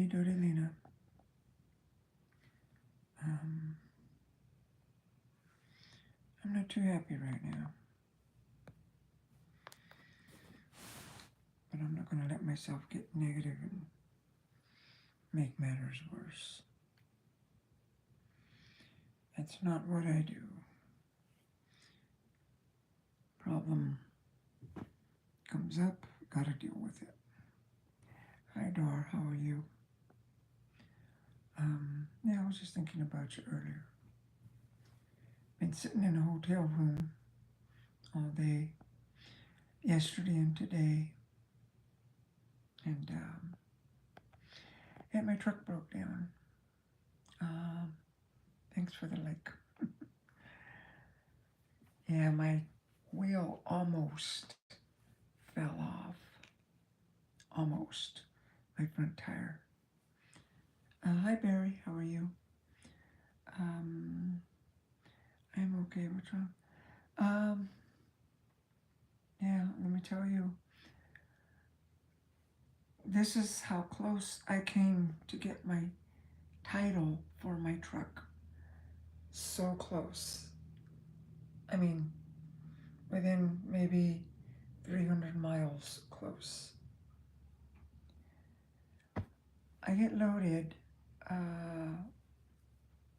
Dodi, Lena. Um, I'm not too happy right now, but I'm not going to let myself get negative and make matters worse. That's not what I do. Problem comes up, gotta deal with it. Hi, Dar, how are you? Yeah, I was just thinking about you earlier. Been sitting in a hotel room all day, yesterday and today, and yeah, my truck broke down. Um, Thanks for the like. Yeah, my wheel almost fell off. Almost. My front tire. Hi, Barry. How are you? Um, I'm okay. What's wrong? Um, yeah, let me tell you. This is how close I came to get my title for my truck. So close. I mean, within maybe 300 miles close. I get loaded. Uh,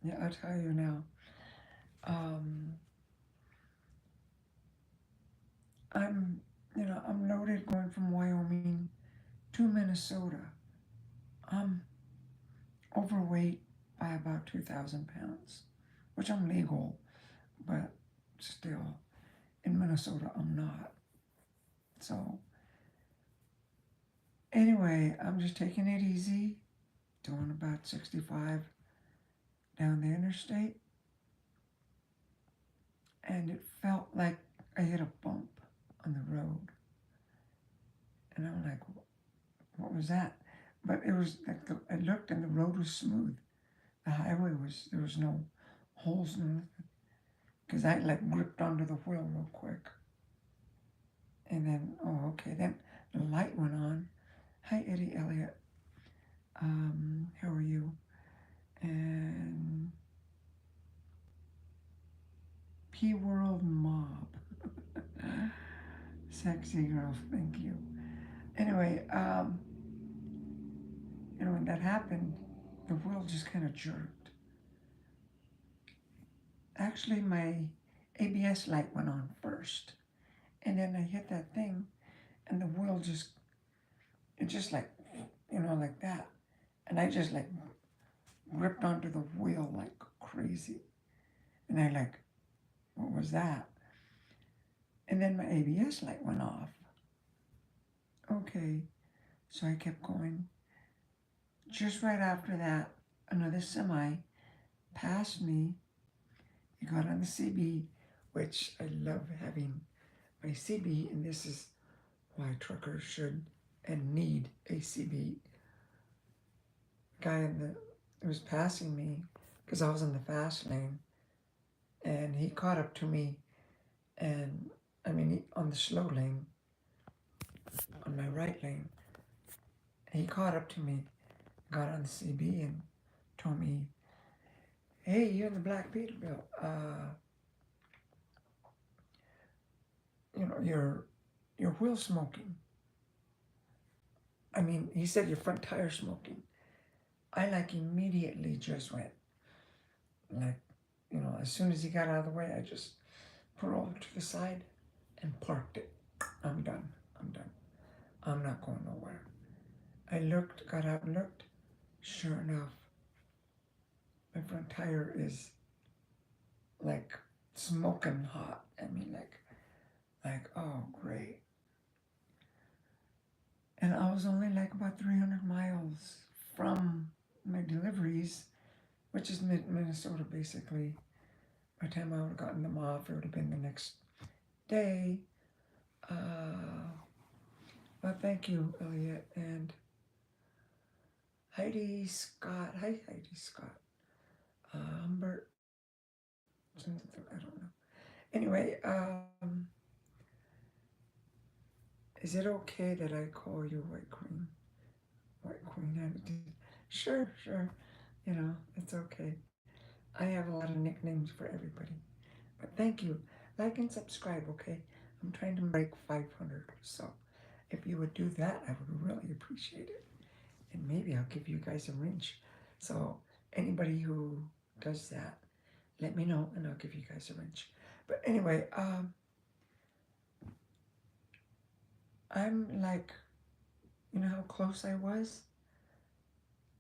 yeah, I'll tell you now. Um, I'm loaded going from Wyoming to Minnesota. I'm overweight by about 2,000 pounds, which I'm legal, but still, in Minnesota, I'm not. So, anyway, I'm just taking it easy, doing about 65 down the interstate, and it felt like I hit a bump on the road. And I'm like, what was that? But it was like, I looked and the road was smooth. The highway there was no holes, no nothing. Because I like gripped onto the wheel real quick. And then, oh, okay. Then the light went on. Hi, Eddie Elliott. How are you? And P World Mob. Sexy girl, thank you. Anyway, when that happened, the wheel just kind of jerked. Actually, my ABS light went on first. And then I hit that thing, and the wheel it just like, like that. And I just like gripped onto the wheel like crazy. And I like, what was that? And then my ABS light went off. Okay, so I kept going. Just right after that, another semi passed me. He got on the CB, which I love having my CB, and this is why truckers should and need a CB. Guy it was passing me because I was in the fast lane, and he caught up to me, and I mean on the slow lane, on my right lane, he caught up to me, got on the CB, and told me, "Hey, you're in the Black Peterbilt. Your wheel smoking." I mean, he said your front tire smoking. I like immediately just went like, as soon as he got out of the way, I just put over to the side and parked it. I'm done. I'm done. I'm not going nowhere. I looked, got out and looked. Sure enough, my front tire is like smoking hot. I mean, oh, great. And I was only like about 300 miles from my deliveries, which is Minnesota basically. By the time I would have gotten them off, it would have been the next day. Well, thank you, Elliot. And Heidi Scott. Hi, Heidi Scott. Humbert. I don't know. Anyway, is it okay that I call you White Queen? White Queen. Sure, sure. It's okay. I have a lot of nicknames for everybody. But thank you. Like and subscribe, okay? I'm trying to break 500. So if you would do that, I would really appreciate it. And maybe I'll give you guys a wrench. So anybody who does that, let me know and I'll give you guys a wrench. But anyway, I'm like, you know how close I was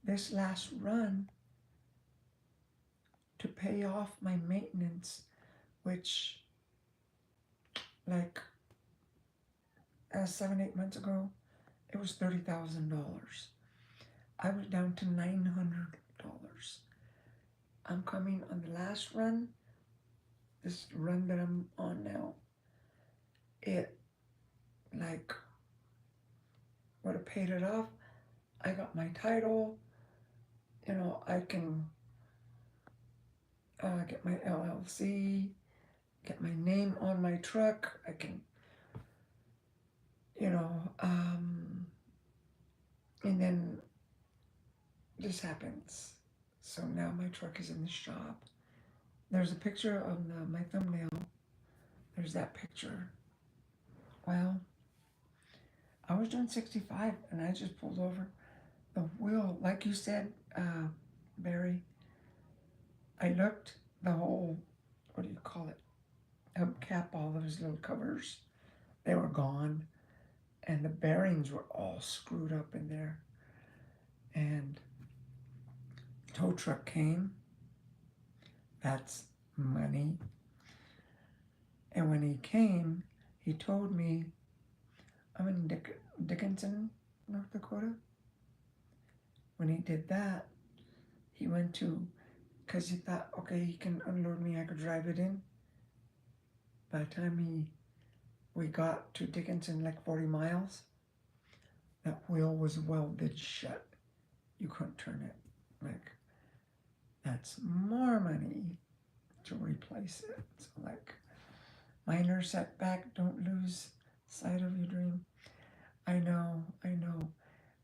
this last run to pay off my maintenance, which like 7, 8 months ago, it was $30,000. I was down to $900. I'm coming on the last run, this run that I'm on now. It like would have paid it off. I got my title. I can get my LLC, get my name on my truck. I can, you know, and then this happens. So now my truck is in the shop. There's a picture of my thumbnail. There's that picture. Well, I was doing 65 and I just pulled over. The wheel, like you said, Barry, I looked, the whole, what do you call it? Hubcap, all those little covers, they were gone. And the bearings were all screwed up in there. And tow truck came. That's money. And when he came, he told me, I'm in Dickinson, North Dakota. When he did that, he went to, because he thought, okay, he can unload me, I could drive it in. By the time we got to Dickinson, like 40 miles, that wheel was welded shut. You couldn't turn it. Like, that's more money to replace it. So, like, minor setback, don't lose sight of your dream. I know.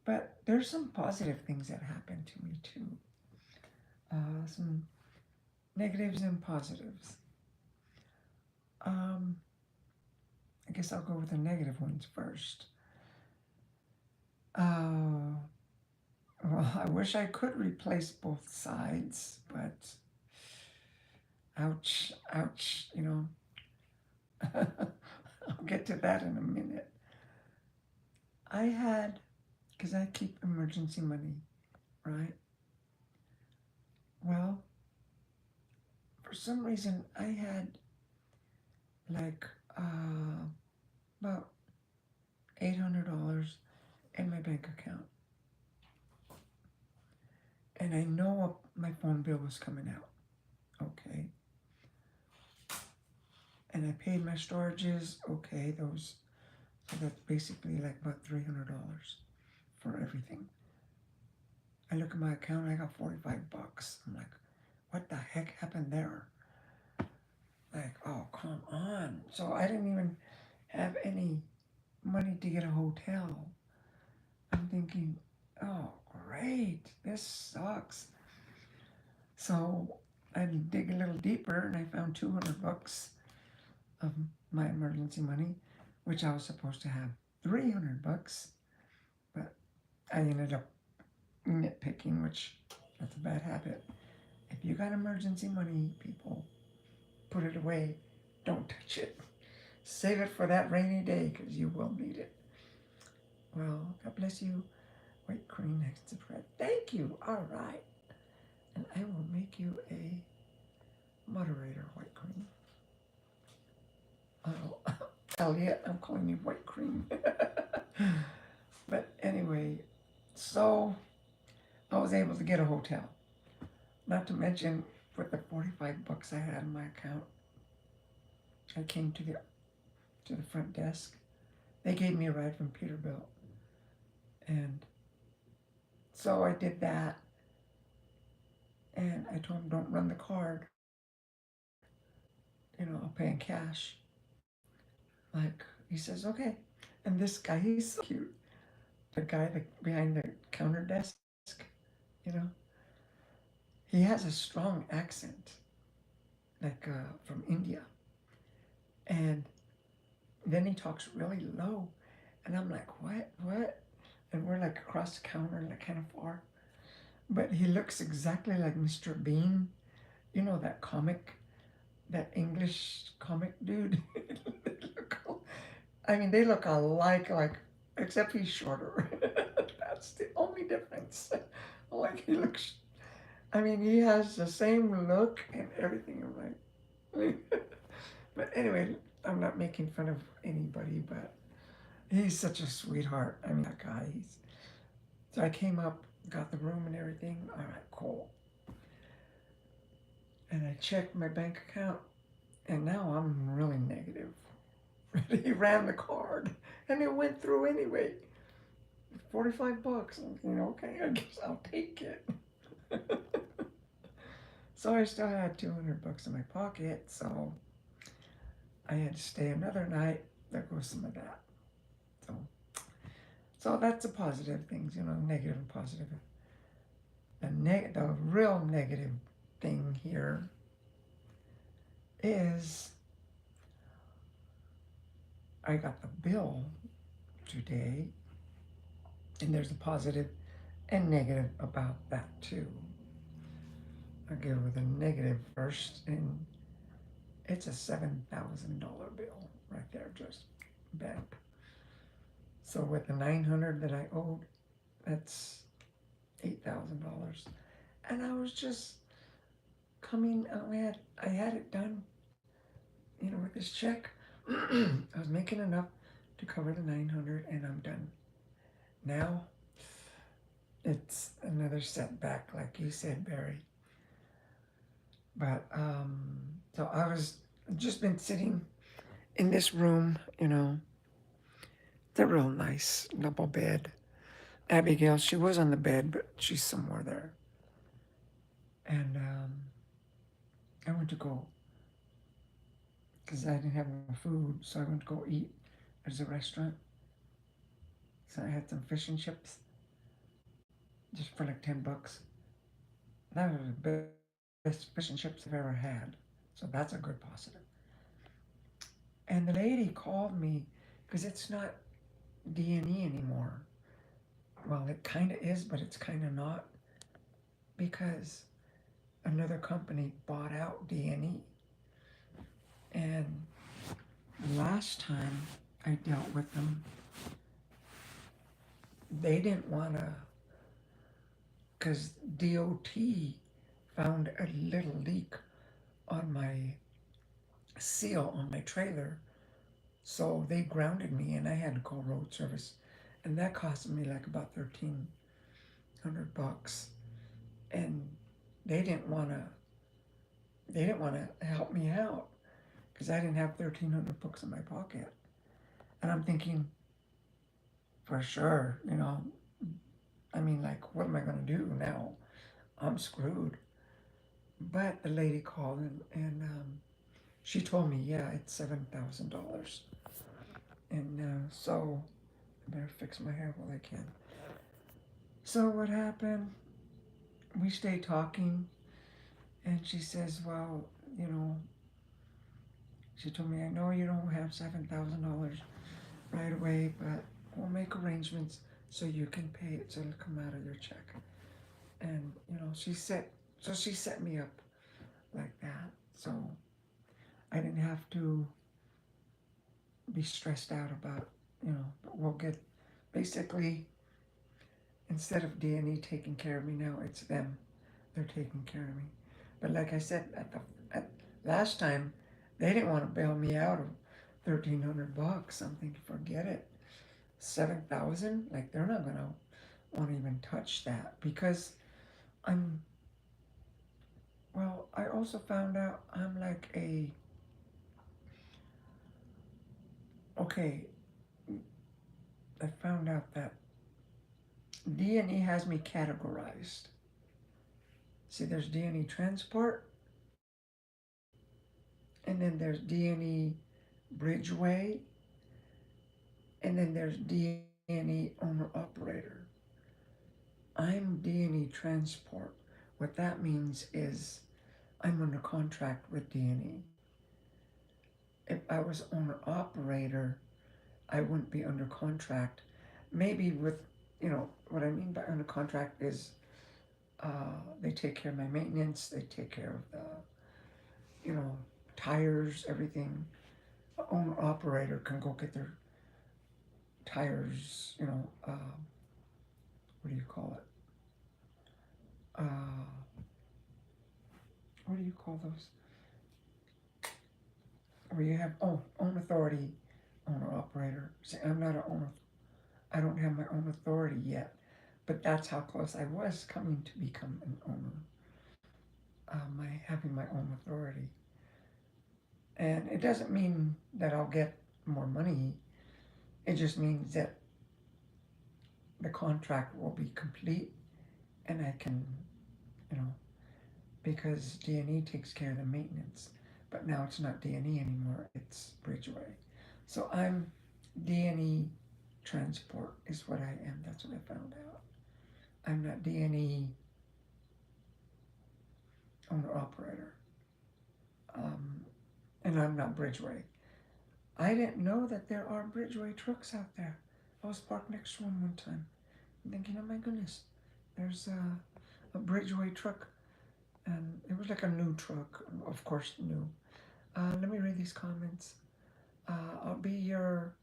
But there's some positive things that happened to me too. Some negatives and positives. Um, I guess I'll go with the negative ones first. Uh, well, I wish I could replace both sides, but ouch, ouch, I'll get to that in a minute. I had, because I keep emergency money, right? Well, for some reason, I had like about $800 in my bank account. And I know my phone bill was coming out. Okay. And I paid my storages. Okay, so that's basically like about $300 for everything. I look at my account, I got 45 bucks. I'm like, what the heck happened there? Like, oh, come on. So I didn't even have any money to get a hotel. I'm thinking, oh, great, this sucks. So I dig a little deeper and I found 200 bucks of my emergency money, which I was supposed to have 300 bucks, but I ended up nitpicking, which that's a bad habit. If you got emergency money, people, put it away. Don't touch it. Save it for that rainy day because you will need it. Well, God bless you. White cream next to bread. Thank you. All right. And I will make you a moderator, White cream. Oh, Elliot, I'm calling you White cream. But anyway, so I was able to get a hotel. Not to mention, with the 45 bucks I had in my account, I came to the front desk. They gave me a ride from Peterbilt, and so I did that. And I told him, don't run the card. I'll pay in cash. Like, he says, okay. And this guy, he's so cute. The guy behind the counter desk, you know. He has a strong accent, like from India. And then he talks really low. And I'm like, what? What? And we're like across the counter, like kind of far. But he looks exactly like Mr. Bean. You know, that comic, that English comic dude. I mean, they look alike, like, except he's shorter. That's the only difference. Like, he looks, I mean, he has the same look and everything. I'm like, but anyway, I'm not making fun of anybody, but he's such a sweetheart. I mean, that guy, so I came up, got the room and everything. All right, cool. And I checked my bank account, and now I'm really negative. He ran the card, and it went through anyway. 45 bucks. Okay, I guess I'll take it. So I still had 200 bucks in my pocket, so I had to stay another night. There goes some of that. So, so that's the positive things, negative and positive. The real negative thing here is I got the bill today, and there's a positive and negative about that too. I'll go with the negative first, and it's a $7,000 bill right there, just bam. So with the 900 that I owed, that's $8,000, and I was just coming. I had it done, with this check. I was making enough to cover the 900, and I'm done. Now it's another setback, like you said, Barry. But so I was just been sitting in this room, it's a real nice double bed. Abigail, she was on the bed, but she's somewhere there. And I went to go, because I didn't have no food, so I went to go eat. There's a restaurant. So I had some fish and chips, just for like 10 bucks. That was the best fish and chips I've ever had. So that's a good positive. And the lady called me, because it's not D&E anymore. Well, it kind of is, but it's kind of not, because another company bought out D&E. And last time I dealt with them, they didn't want to, because DOT found a little leak on my seal on my trailer. So they grounded me, and I had to call road service. And that cost me like about 1,300 bucks. And they didn't want to help me out, because I didn't have 1,300 bucks in my pocket. And I'm thinking, for sure, I mean, like, what am I going to do now? I'm screwed. But the lady called, and she told me, yeah, it's $7,000. And so I better fix my hair while I can. So what happened? We stayed talking, and she says, well, you know, she told me, I know you don't have $7,000 right away, but we'll make arrangements so you can pay it, so it'll come out of your check. And she set me up like that, so I didn't have to be stressed out about, but we'll get, basically, instead of D&E taking care of me now, it's them. They're taking care of me. But like I said, at last time, they didn't want to bail me out of 1,300 bucks. I'm thinking, forget it. 7,000? Like, they're not gonna want to even touch that, because I'm. Well, I also found out I'm like a. Okay, I found out that D&E has me categorized. See, there's D&E transport, and then there's D&E bridgeway, and then there's D&E owner operator. I'm D&E Transport. What that means is I'm under contract with D&E. If I was owner operator, I wouldn't be under contract. Maybe with, what I mean by under contract is they take care of my maintenance, they take care of the, you know, tires, everything. The owner operator can go get their tires, what do you call it? What do you call those? Where you have, own authority, owner operator. See, I'm not an owner, I don't have my own authority yet, but that's how close I was coming to become an owner. My having my own authority, and it doesn't mean that I'll get more money. It just means that the contract will be complete, and I can, you know, because D&E takes care of the maintenance. But now it's not D&E anymore; it's Bridgeway. So I'm D&E Transport is what I am. That's what I found out. I'm not D&E owner operator, um, and I'm not Bridgeway. I didn't know that there are Bridgeway trucks out there. I was parked next to one time. I'm thinking, oh my goodness, there's a Bridgeway truck, and it was like a new truck, of course, new. Let me read these comments. I'll be your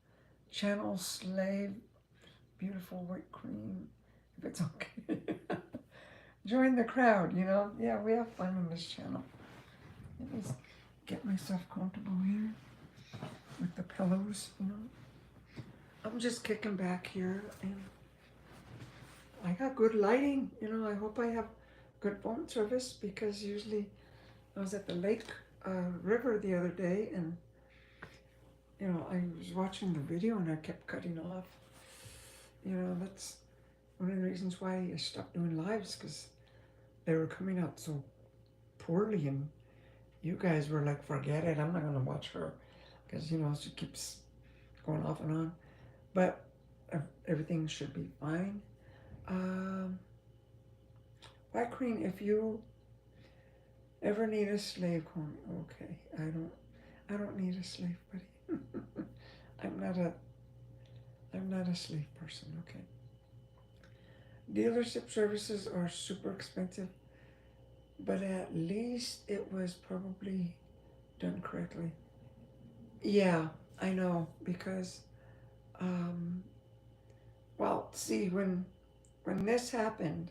channel slave, beautiful white queen, if it's okay. Join the crowd, Yeah, we have fun on this channel. Let me get myself comfortable here with the pillows. I'm just kicking back here, and I got good lighting. I hope I have good phone service, because usually I was at the lake river the other day, and I was watching the video and I kept cutting off. That's one of the reasons why I stopped doing lives, because they were coming out so poorly, and you guys were like, forget it, I'm not gonna watch her, because she keeps going off and on. But everything should be fine. Um, White Queen, if you ever need a slave, call me. Okay, I don't need a slave, buddy. I'm not a I'm not a slave person. Okay. Dealership services are super expensive, but at least it was probably done correctly. Yeah, I know, because um, well, see, when this happened,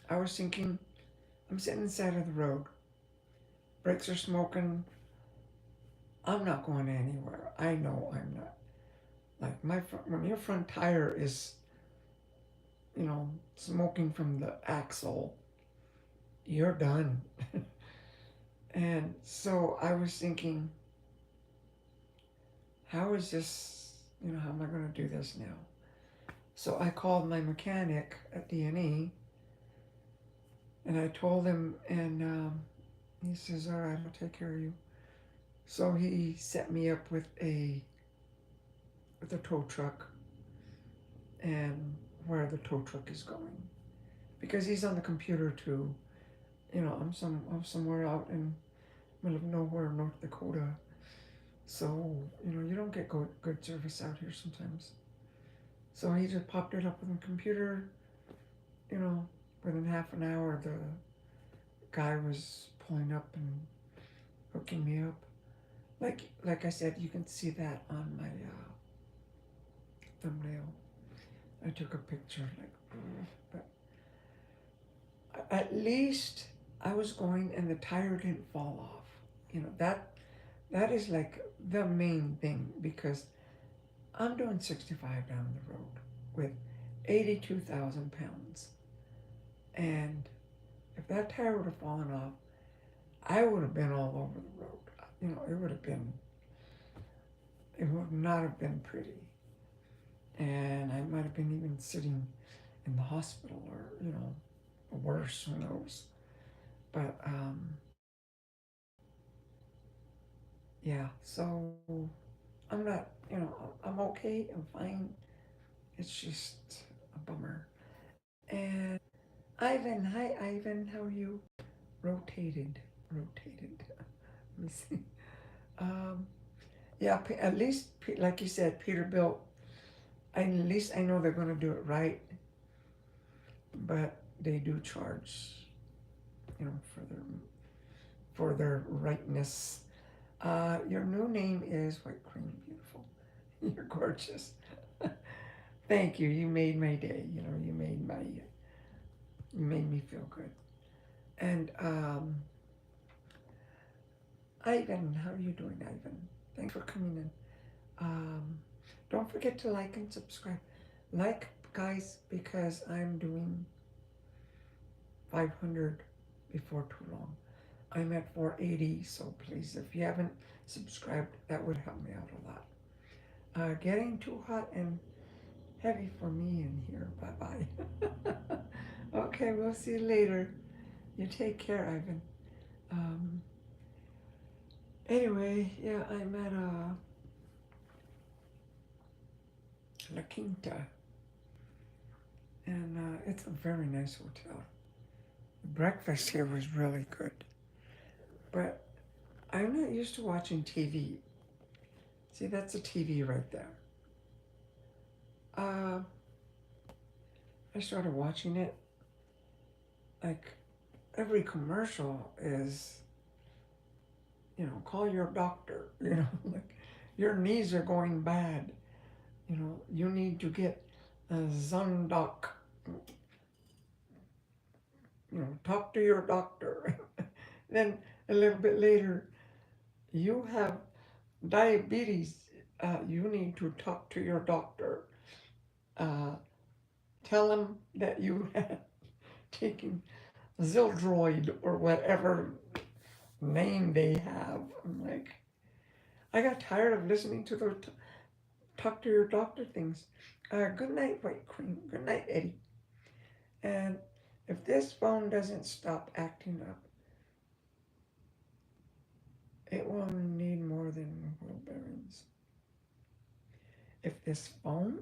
I was thinking, I'm sitting inside of the road, brakes are smoking. I'm not going anywhere. I know I'm not. Like when your front tire is, smoking from the axle, you're done. And so I was thinking, how is this? How am I going to do this now? So I called my mechanic at D&E, and I told him, and he says, "All right, I'll take care of you." So he set me up with a tow truck, and where the tow truck is going, because he's on the computer too. I'm somewhere out in the middle of nowhere, North Dakota. So you don't get good service out here sometimes. So he just popped it up on the computer. You know, Within half an hour, the guy was pulling up and hooking me up. Like I said, you can see that on my thumbnail. I took a picture, but at least I was going and the tire didn't fall off. That is like the main thing, because I'm doing 65 down the road with 82,000 pounds. And if that tire would have fallen off, I would have been all over the road. It would not have been pretty. And I might have been even sitting in the hospital, or, worse, who knows. But, yeah, so I'm not, I'm okay, I'm fine. It's just a bummer. And Ivan, hi Ivan, how are you? Rotated. Let me see. Um, yeah, at least, like you said, Peterbilt, at least I know they're going to do it right, but they do charge, for their rightness. Your new name is White Cream, beautiful. You're gorgeous. Thank you. You made my day. You made me feel good. And Ivan, how are you doing, Ivan? Thanks for coming in. Um, don't forget to like and subscribe. Like, guys, because I'm doing 500 before too long. I'm at 480, so please, if you haven't subscribed, that would help me out a lot. Getting too hot and heavy for me in here. Bye bye. Okay, we'll see you later. You take care, Ivan. Um, anyway, yeah, I'm at La Quinta, and it's a very nice hotel. The breakfast here was really good, but I'm not used to watching TV. See, that's a TV right there. Uh, I started watching it. Like every commercial is, call your doctor. Like your knees are going bad. You need to get a Zundoc. Talk to your doctor. Then a little bit later, you have diabetes. You need to talk to your doctor. Uh, Tell him that you have taken Zildroid or whatever name they have. I'm like, I got tired of listening to the talk to your doctor things. Good night, White Queen. Good night, Eddie. And if this phone doesn't stop acting up, it will need more than wheel bearings. If this phone,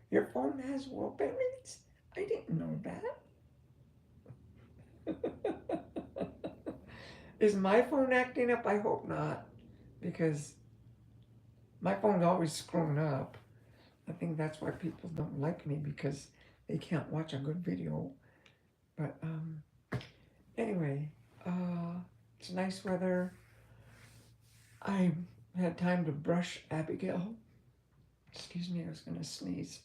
your phone has wheel bearings? I didn't know that. Is my phone acting up? I hope not, because my phone's always screwing up. I think that's why people don't like me, because they can't watch a good video. But anyway, it's nice weather. I had time to brush Abigail. Excuse me, I was gonna sneeze.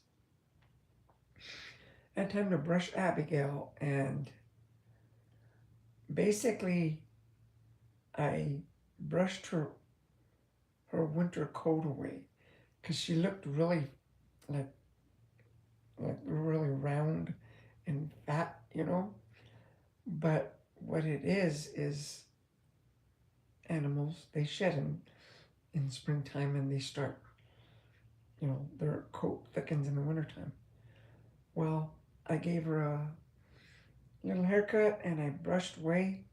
I had time to brush Abigail, and basically I brushed her winter coat away because she looked really like really round and fat. But what it is animals, they shed in springtime, and they start, their coat thickens in the wintertime. Well, I gave her a little haircut and I brushed away,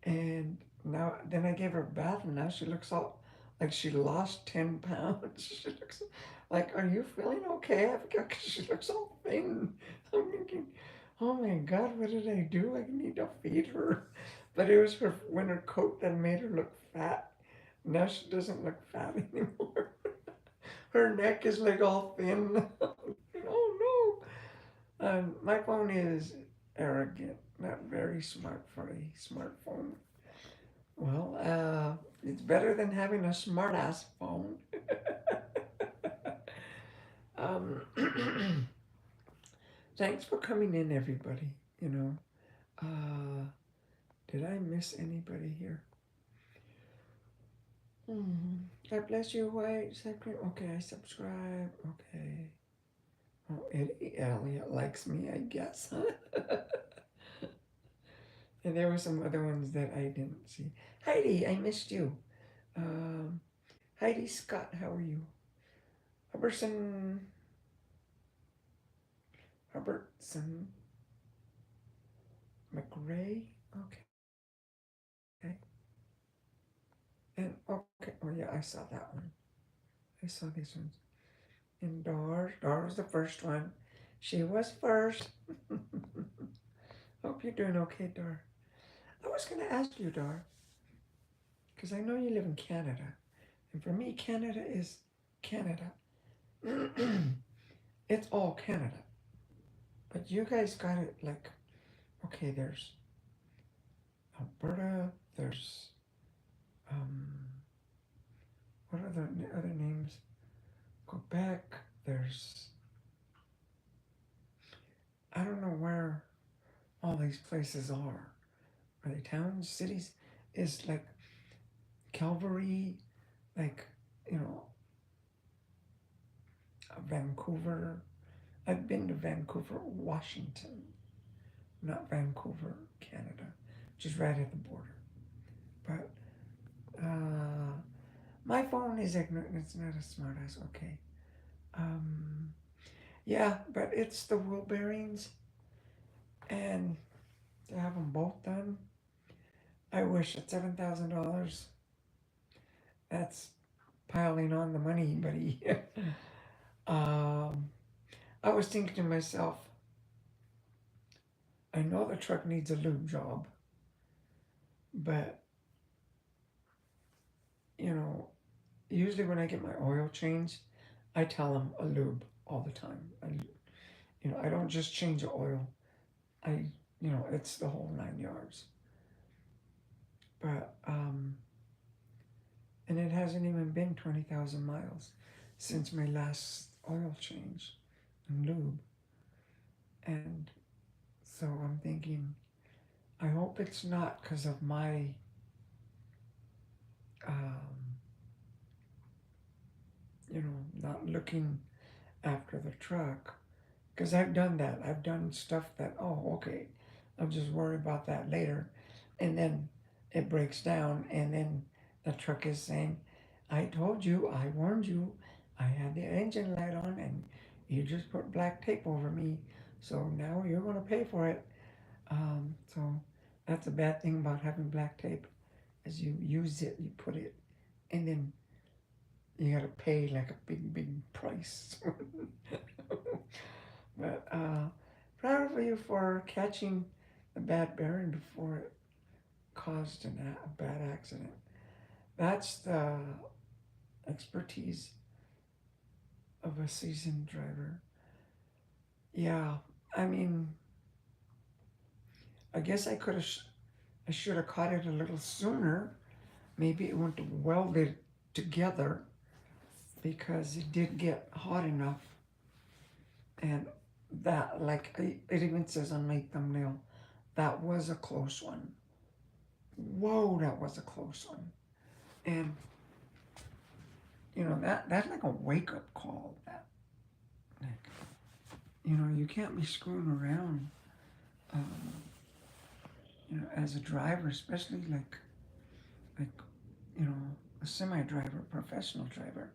and now then I gave her a bath, and now she looks all like she lost 10 pounds. She looks like, are you feeling okay? Because she looks all thin. I'm thinking, oh my God, what did I do? I need to feed her. But it was her winter coat that made her look fat. Now she doesn't look fat anymore. Her neck is like all thin. Oh no. My phone is arrogant, not very smart for a smartphone. Well, it's better than having a smart ass phone. um, Thanks for coming in, everybody. You know, uh, did I miss anybody here? God bless you, White. Okay, I subscribe. Okay. Oh, Eddie Elliott likes me, I guess. And there were some other ones that I didn't see. Heidi, I missed you. Um, Heidi Scott, how are you? Huberson, Hubertson McRae. Okay. And okay, oh yeah, I saw that one. I saw these ones. And Dar was the first one. She was first. Hope you're doing okay, Dar. I was going to ask you, Dar, because I know you live in Canada. And for me, Canada is Canada. It's all Canada. But you guys got it like, okay, there's Alberta, there's, um, what are the other names? Quebec, there's, I don't know where all these places are. Are they towns, cities? Is like Calgary, like, you know, Vancouver. I've been to Vancouver, Washington, not Vancouver, Canada, which is right at the border. But my phone is ignorant. It's not a smart ass. Okay. Um, yeah, but it's the wheel bearings, and to have them both done, I wish at $7,000. That's piling on the money, buddy. um, I was thinking to myself, I know the truck needs a lube job, but you know, usually when I get my oil changed, I tell them a lube all the time. I don't just change the oil. It's the whole 9 yards. But and it hasn't even been 20,000 miles since my last oil change and lube. And so I'm thinking, I hope it's not because of my um, not looking after the truck. Because I've done that. I've done stuff that, oh, okay, I'll just worry about that later. And then it breaks down, and then the truck is saying, I told you, I warned you, I had the engine light on, and you just put black tape over me. So now you're going to pay for it. So that's a bad thing about having black tape. As you use it, you put it, and then you got to pay like a big, big price. But proud of you for catching the bad bearing before it caused a bad accident. That's the expertise of a seasoned driver. Yeah, I mean, I guess I should have caught it a little sooner. Maybe it wouldn't have welded together because it did get hot enough. And that, like, it even says on my thumbnail, that was a close one. Whoa, that was a close one. And that's like a wake up call. That, like, you can't be screwing around. Um, as a driver, especially like you know, a semi driver, professional driver.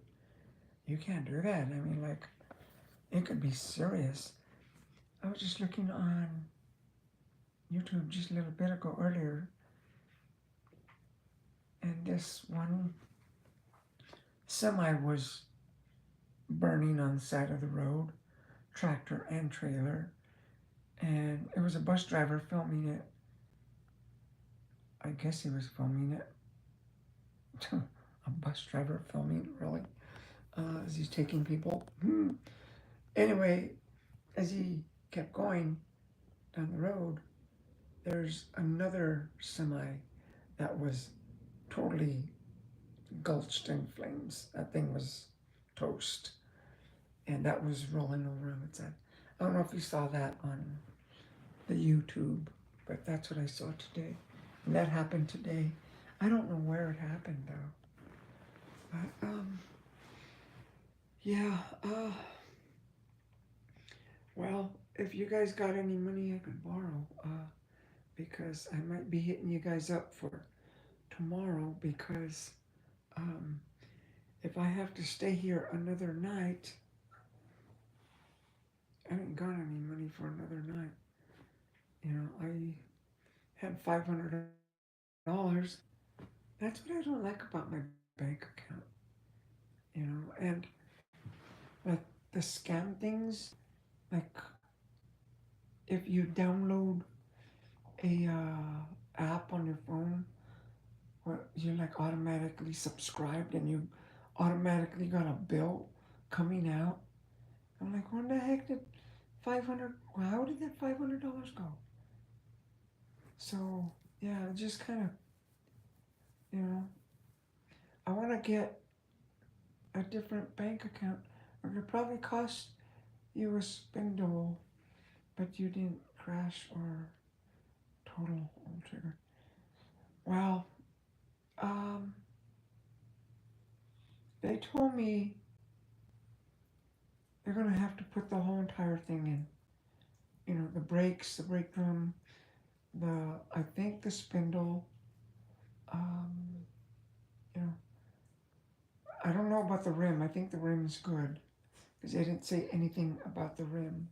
You can't do that. I mean, like, it could be serious. I was just looking on YouTube just a little bit ago earlier, and this one semi was burning on the side of the road, tractor and trailer, and it was a bus driver filming it. I guess he was filming it. A bus driver filming, really? As he's taking people. Anyway, as he kept going down the road, there's another semi that was totally gulched in flames. That thing was toast. And that was rolling over on its side. I don't know if you saw that on the YouTube, but that's what I saw today. And that happened today. I don't know where it happened though. But yeah, well, if you guys got any money I could borrow, because I might be hitting you guys up for tomorrow because um, if I have to stay here another night, I ain't got any money for another night. I had $500. That's what I don't like about my bank account. And like the scam things, like if you download a app on your phone where you're like automatically subscribed and you automatically got a bill coming out. I'm like, when the heck did 500? How did that $500 go? So yeah, just kind of, you know, I want to get a different bank account. It would probably cost you a spindle, but you didn't crash or total on trigger. Well, um, they told me they're gonna have to put the whole entire thing in. You know, the brakes, the brake drum, I think the spindle. Um, you know, I don't know about the rim. I think the rim's good because they didn't say anything about the rim.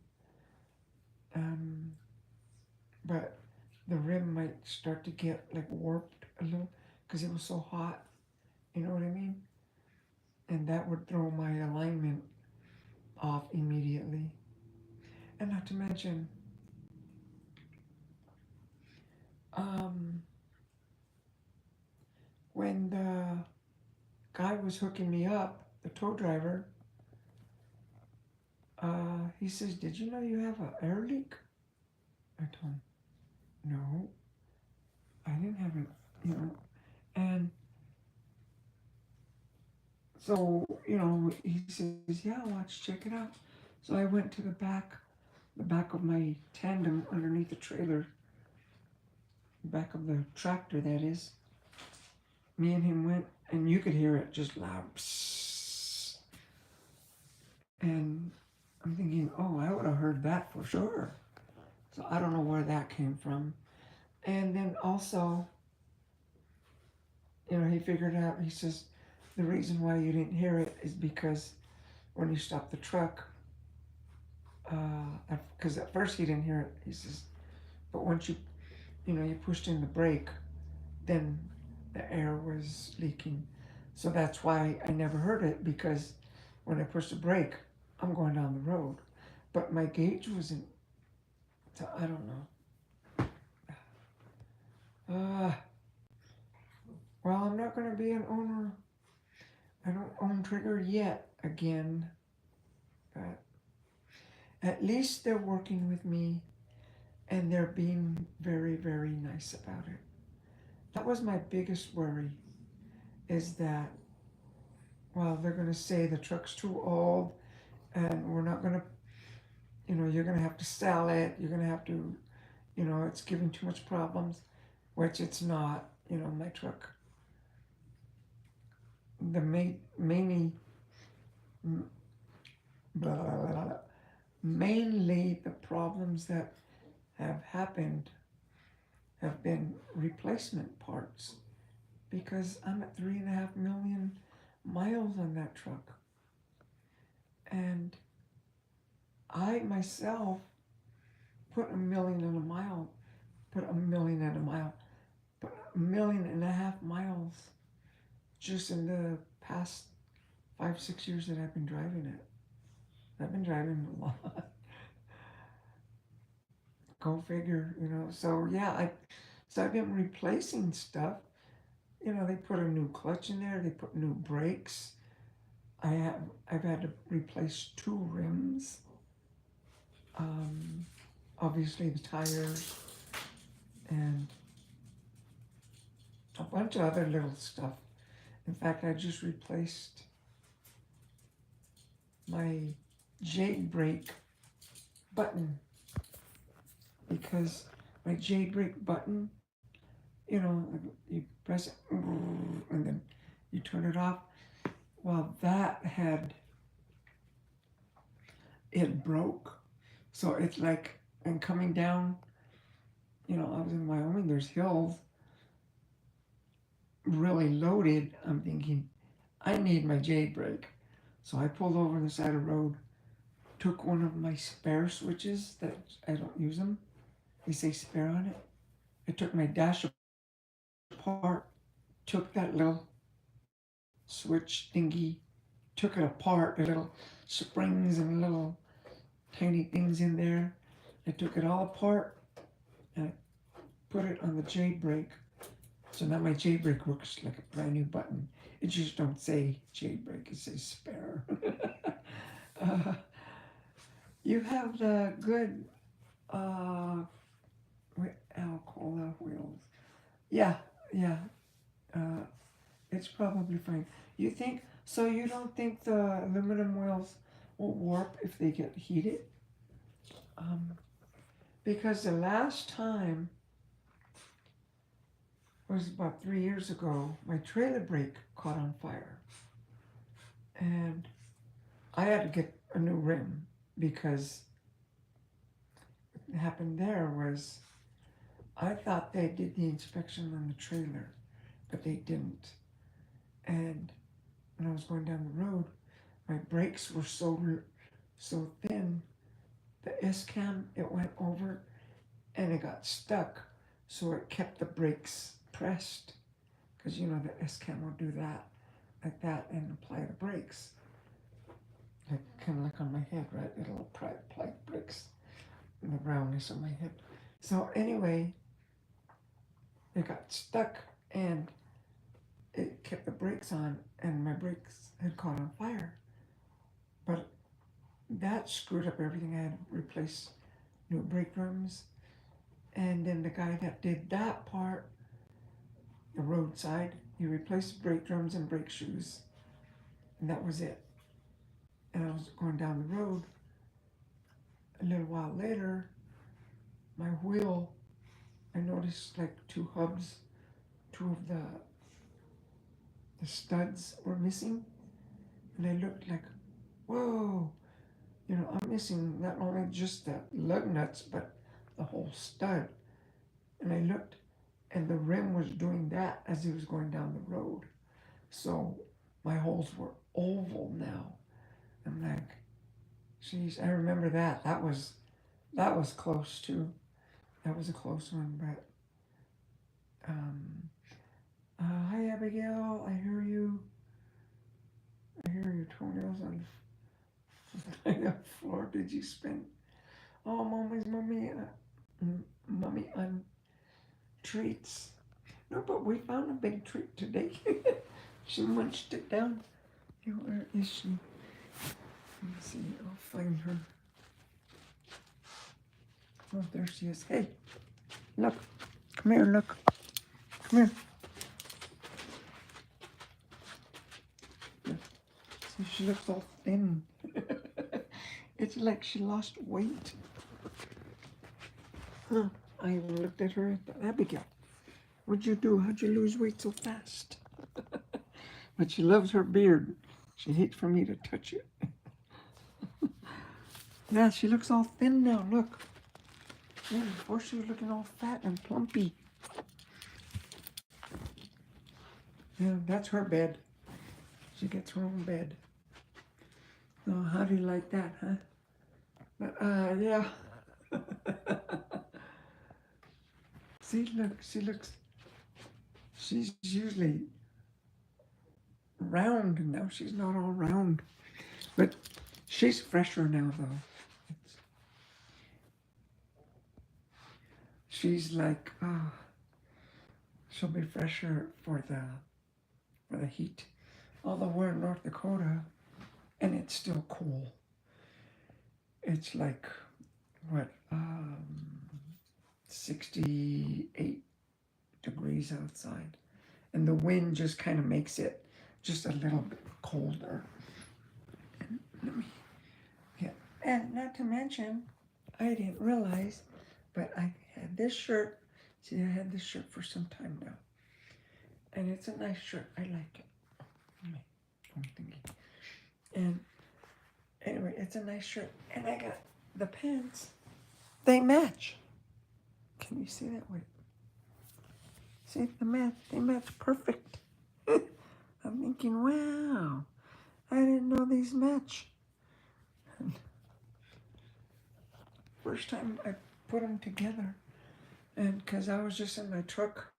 Um, but the rim might start to get like warped a little because it was so hot. You know what I mean? And that would throw my alignment off immediately. And not to mention, um, when the guy was hooking me up, the tow driver, he says, "Did you know you have an air leak?" I told him, "No, I didn't have an, you know." And so, he says, "Yeah, watch, check it out." So I went to the back of my tandem underneath the trailer, back of the tractor, that is. Me and him went, and you could hear it just loud. Psst. And I'm thinking, oh, I would have heard that for sure. So I don't know where that came from. And then also, he figured out, he says, the reason why you didn't hear it is because when you stopped the truck, because at first he didn't hear it, he says, but once you pushed in the brake, then the air was leaking. So that's why I never heard it, because when I pushed the brake, I'm going down the road. But my gauge wasn't, so I don't know. Well, I'm not going to be an owner. I don't own Trigger yet again. But at least they're working with me and they're being very, very nice about it. That was my biggest worry, is that, well, they're going to say the truck's too old and we're not going to, you're going to have to sell it. You're going to have to, it's giving too much problems, which it's not. My truck, the mainly, blah, blah, blah, blah, mainly the problems that have happened have been replacement parts, because I'm at 3.5 million miles on that truck. And I myself put a million and a mile, put a million and a mile, put 1.5 million miles just in the past 5, 6 years that I've been driving it. I've been driving a lot. Go figure. So yeah, I've been replacing stuff. They put a new clutch in there. They put new brakes. I've had to replace 2 rims. Um, Obviously the tires and a bunch of other little stuff. In fact, I just replaced my jade brake button, because my jade brake button, you press it and then you turn it off. Well, it broke. So it's like, and coming down, I was in Wyoming, there's hills, really loaded. I'm thinking, I need my jade brake. So I pulled over on the side of the road, took one of my spare switches that I don't use them. They say spare on it. I took my dash apart, took that little switch thingy, took it apart, the little springs and little tiny things in there. I took it all apart and I put it on the jade brake. So now my jade brake works like a brand new button. It just don't say jade brake, it says spare. uh, you have the good Alcoa wheels. Yeah, yeah. Uh, it's probably fine. You think so? You don't think the aluminum wheels will warp if they get heated? Um, because the last time was about 3 years ago. My trailer brake caught on fire, and I had to get a new rim because what happened there was I thought they did the inspection on the trailer, but they didn't. And when I was going down the road, my brakes were so thin. The S cam it went over and it got stuck, so it kept the brakes pressed. Because you know the S cam will do that, like that, and apply the brakes. Like kind of like on my head, right? It'll apply brakes in the roundness of my head. So anyway, it got stuck and it kept the brakes on, and my brakes had caught on fire. But that screwed up everything. I had to replace new brake drums, and then the guy that did that part, the roadside, he replaced brake drums and brake shoes, and that was it. And I was going down the road. A little while later, my wheel, I noticed like two hubs, two of the studs were missing, and I looked like, whoa, you know, I'm missing not only just the lug nuts, but the whole stud. And I looked, and the rim was doing that as he was going down the road. So my holes were oval now. I'm like, geez, I remember that. That was close too. That was a close one, but hi Abigail, I hear you. I hear your toenails on the floor. Did you spend? Oh, mommy on treats. No, but we found a big treat today. She munched it down. Where is she? Let me see. I'll find her. Oh, there she is. Hey, look. Come here, look. Come here. See, she looks all thin. It's like she lost weight. Huh. I even looked at her. Abigail, what'd you do? How'd you lose weight so fast? But she loves her beard. She hates for me to touch it. Yeah, she looks all thin now. Look. Yeah, before she was looking all fat and plumpy. Yeah, that's her bed. She gets her own bed. Oh, how do you like that, huh? But, yeah. See, look, she's usually round, and now she's not all round. But she's fresher now, though. She's like, she'll be fresher for the heat. Although we're in North Dakota, and it's still cool. It's like, what, 68 degrees outside. And the wind just kind of makes it just a little bit colder. And let me, yeah. And not to mention, I didn't realize, but I had this shirt. See, I had this shirt for some time now. And it's a nice shirt. I like it. My phone thingy. And anyway, it's a nice shirt. And I got the pants. They match. Can you see that? Wait. See the match? They match perfect. I'm thinking, wow, I didn't know these match. And first time I put them together, and because I was just in my truck,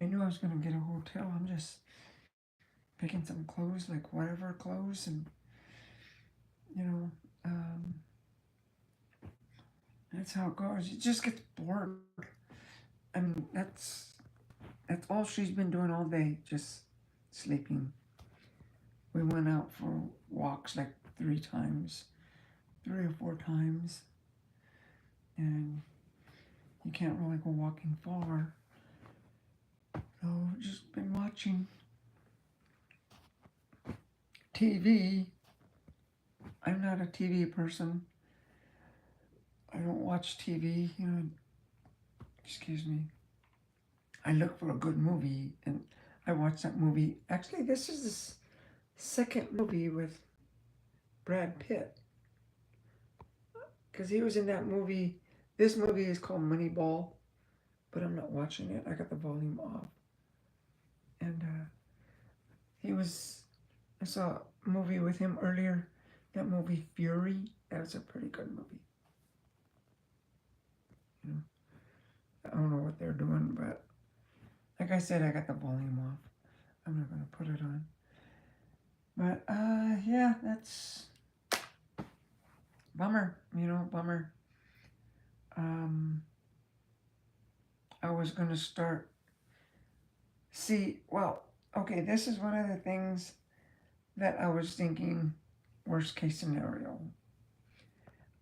I knew I was gonna get a hotel. I'm just picking some clothes, like whatever clothes, and you know, um, That's how it goes. It just gets bored. I mean, that's all she's been doing all day, just sleeping. We went out for walks like 3 times, 3 or 4 times, and you can't really go walking far. So just been watching TV. I'm not a TV person. I don't watch TV. Excuse me. I look for a good movie, and I watch that movie. Actually, this is the second movie with Brad Pitt, because he was in that movie. This movie is called Moneyball, but I'm not watching it. I got the volume off, and he was. I saw a movie with him earlier. That movie Fury. That was a pretty good movie. You know, I don't know what they're doing, but like I said, I got the volume off. I'm not gonna put it on. But yeah, that's bummer. Bummer. Um, I was gonna start. See, well, okay. This is one of the things that I was thinking. Worst case scenario.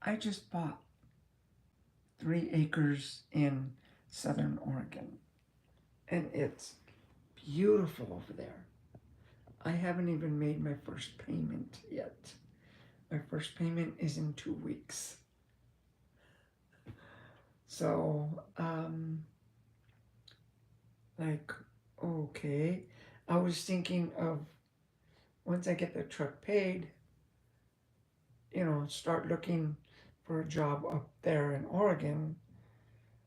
I just bought 3 acres in Southern Oregon, and it's beautiful over there. I haven't even made my first payment yet. My first payment is in 2 weeks. So, like, okay. I was thinking of once I get the truck paid, start looking for a job up there in Oregon,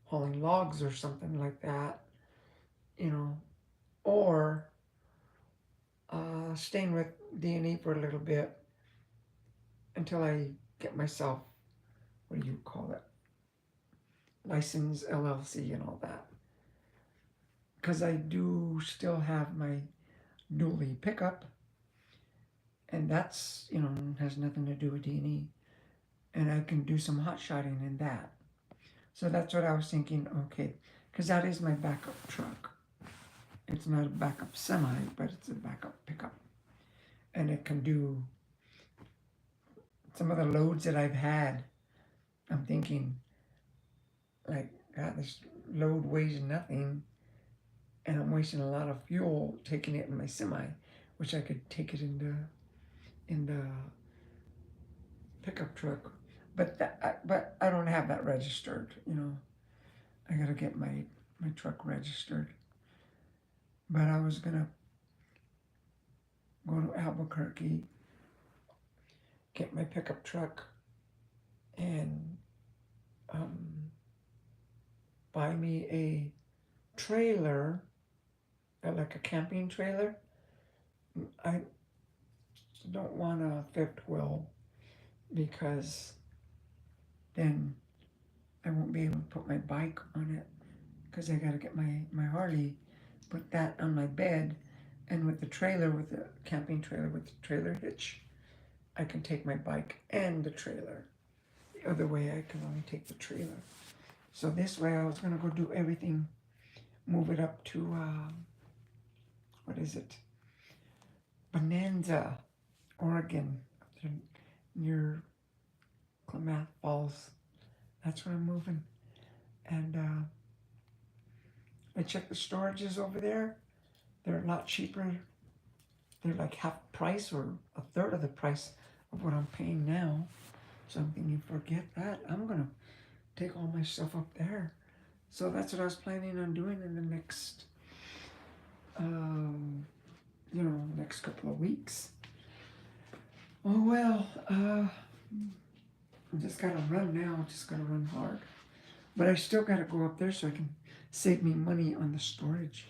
hauling logs or something like that, you know, or staying with D&E for a little bit until I get myself, what do you call it, license, LLC, and all that. Because I do still have my dually pickup, and that's, has nothing to do with D&E. And I can do some hot shotting in that. So that's what I was thinking, okay, because that is my backup truck. It's not a backup semi, but it's a backup pickup. And it can do some of the loads that I've had. I'm thinking, like, God, this load weighs nothing, and I'm wasting a lot of fuel taking it in my semi, which I could take it in the pickup truck. But I don't have that registered. I gotta get my truck registered. But I was gonna go to Albuquerque, get my pickup truck, and um, buy me a trailer, like a camping trailer. I don't want a fifth wheel because then I won't be able to put my bike on it because I gotta get my Harley, put that on my bed, and with the trailer, with the camping trailer with the trailer hitch, I can take my bike and the trailer. The other way, I can only take the trailer. So this way, I was gonna go do everything, move it up to what is it? Bonanza, Oregon, near Klamath Falls. That's where I'm moving. And I checked the storages over there. They're a lot cheaper. They're like half price or a third of the price of what I'm paying now. So I'm thinking, forget that. I'm gonna take all my stuff up there. So that's what I was planning on doing in the next, next couple of weeks. Oh well, I just gotta run now. Just gotta run hard. But I still gotta go up there so I can save me money on the storage.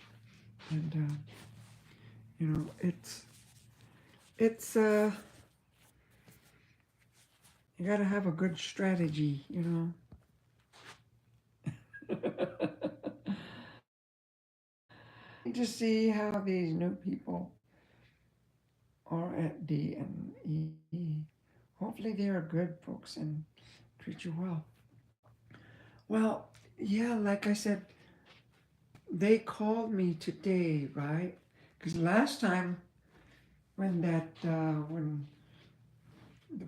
And it's you gotta have a good strategy. To see how these new people are at D and E. Hopefully they are good folks and treat you well. Well, yeah, like I said, they called me today, right? Because last time when the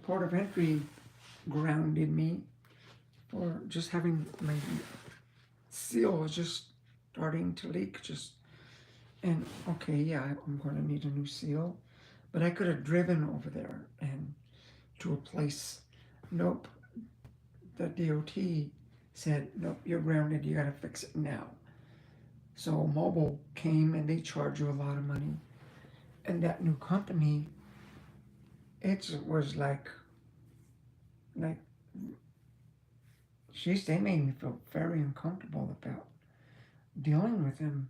port of entry grounded me for just having my seal was just starting to leak, just and okay, yeah, I'm going to need a new seal, but I could have driven over there and to a place. Nope, the DOT said, nope, you're grounded. You got to fix it now. So mobile came and they charge you a lot of money. And that new company, it was like they made me feel very uncomfortable about dealing with them.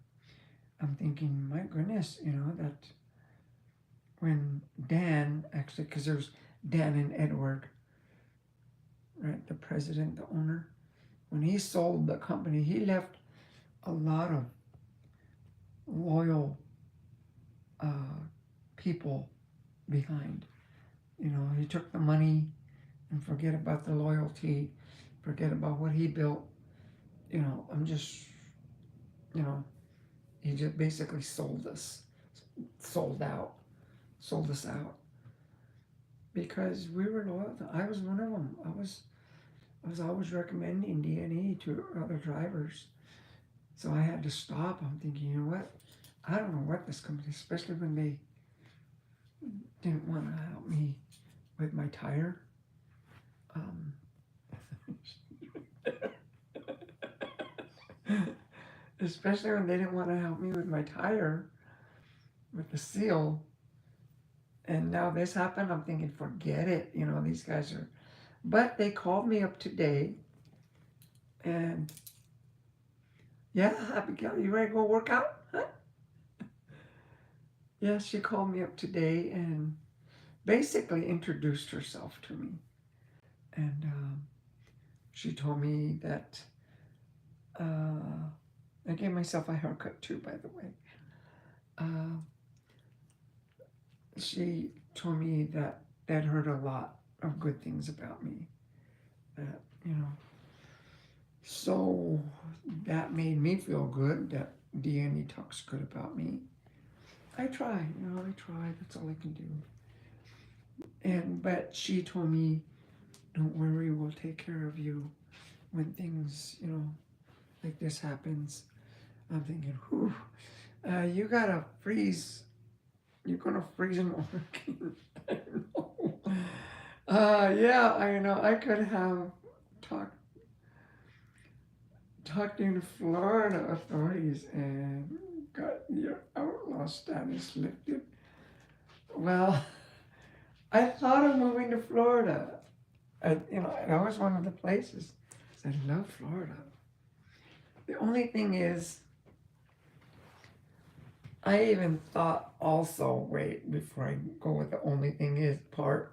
I'm thinking, my goodness, that when Dan actually, because there's Dan and Edward, right, the president, the owner, when he sold the company, he left a lot of loyal uh, people behind. He took the money and forget about the loyalty, forget about what he built. I'm just, you know, he just basically sold out, sold us out because we were loyal. I was one of them. I was always recommending D&E to other drivers. So I had to stop. I'm thinking, you know what? I don't know what this company, especially when they didn't want to help me with my tire. Um, especially when they didn't want to help me with my tire, with the seal. And now this happened. I'm thinking, forget it. These guys are. But they called me up today, and yeah, Abigail, you ready to go work out? Huh? Yeah, she called me up today and basically introduced herself to me. And she told me that I gave myself a haircut too, by the way. Uh, she told me that they'd heard a lot of good things about me. That, so that made me feel good that Deanne talks good about me. I try, I try. That's all I can do. But she told me, don't worry, we'll take care of you when things, like this happens. I'm thinking, whew, you gotta freeze. You're gonna freeze in Oregon. I know. Yeah, I know. I could have talked talking to Florida authorities and got your outlaw status lifted. Well, I thought of moving to Florida. That was one of the places. I love Florida. The only thing is, I even thought also, wait, before I go with the only thing is part,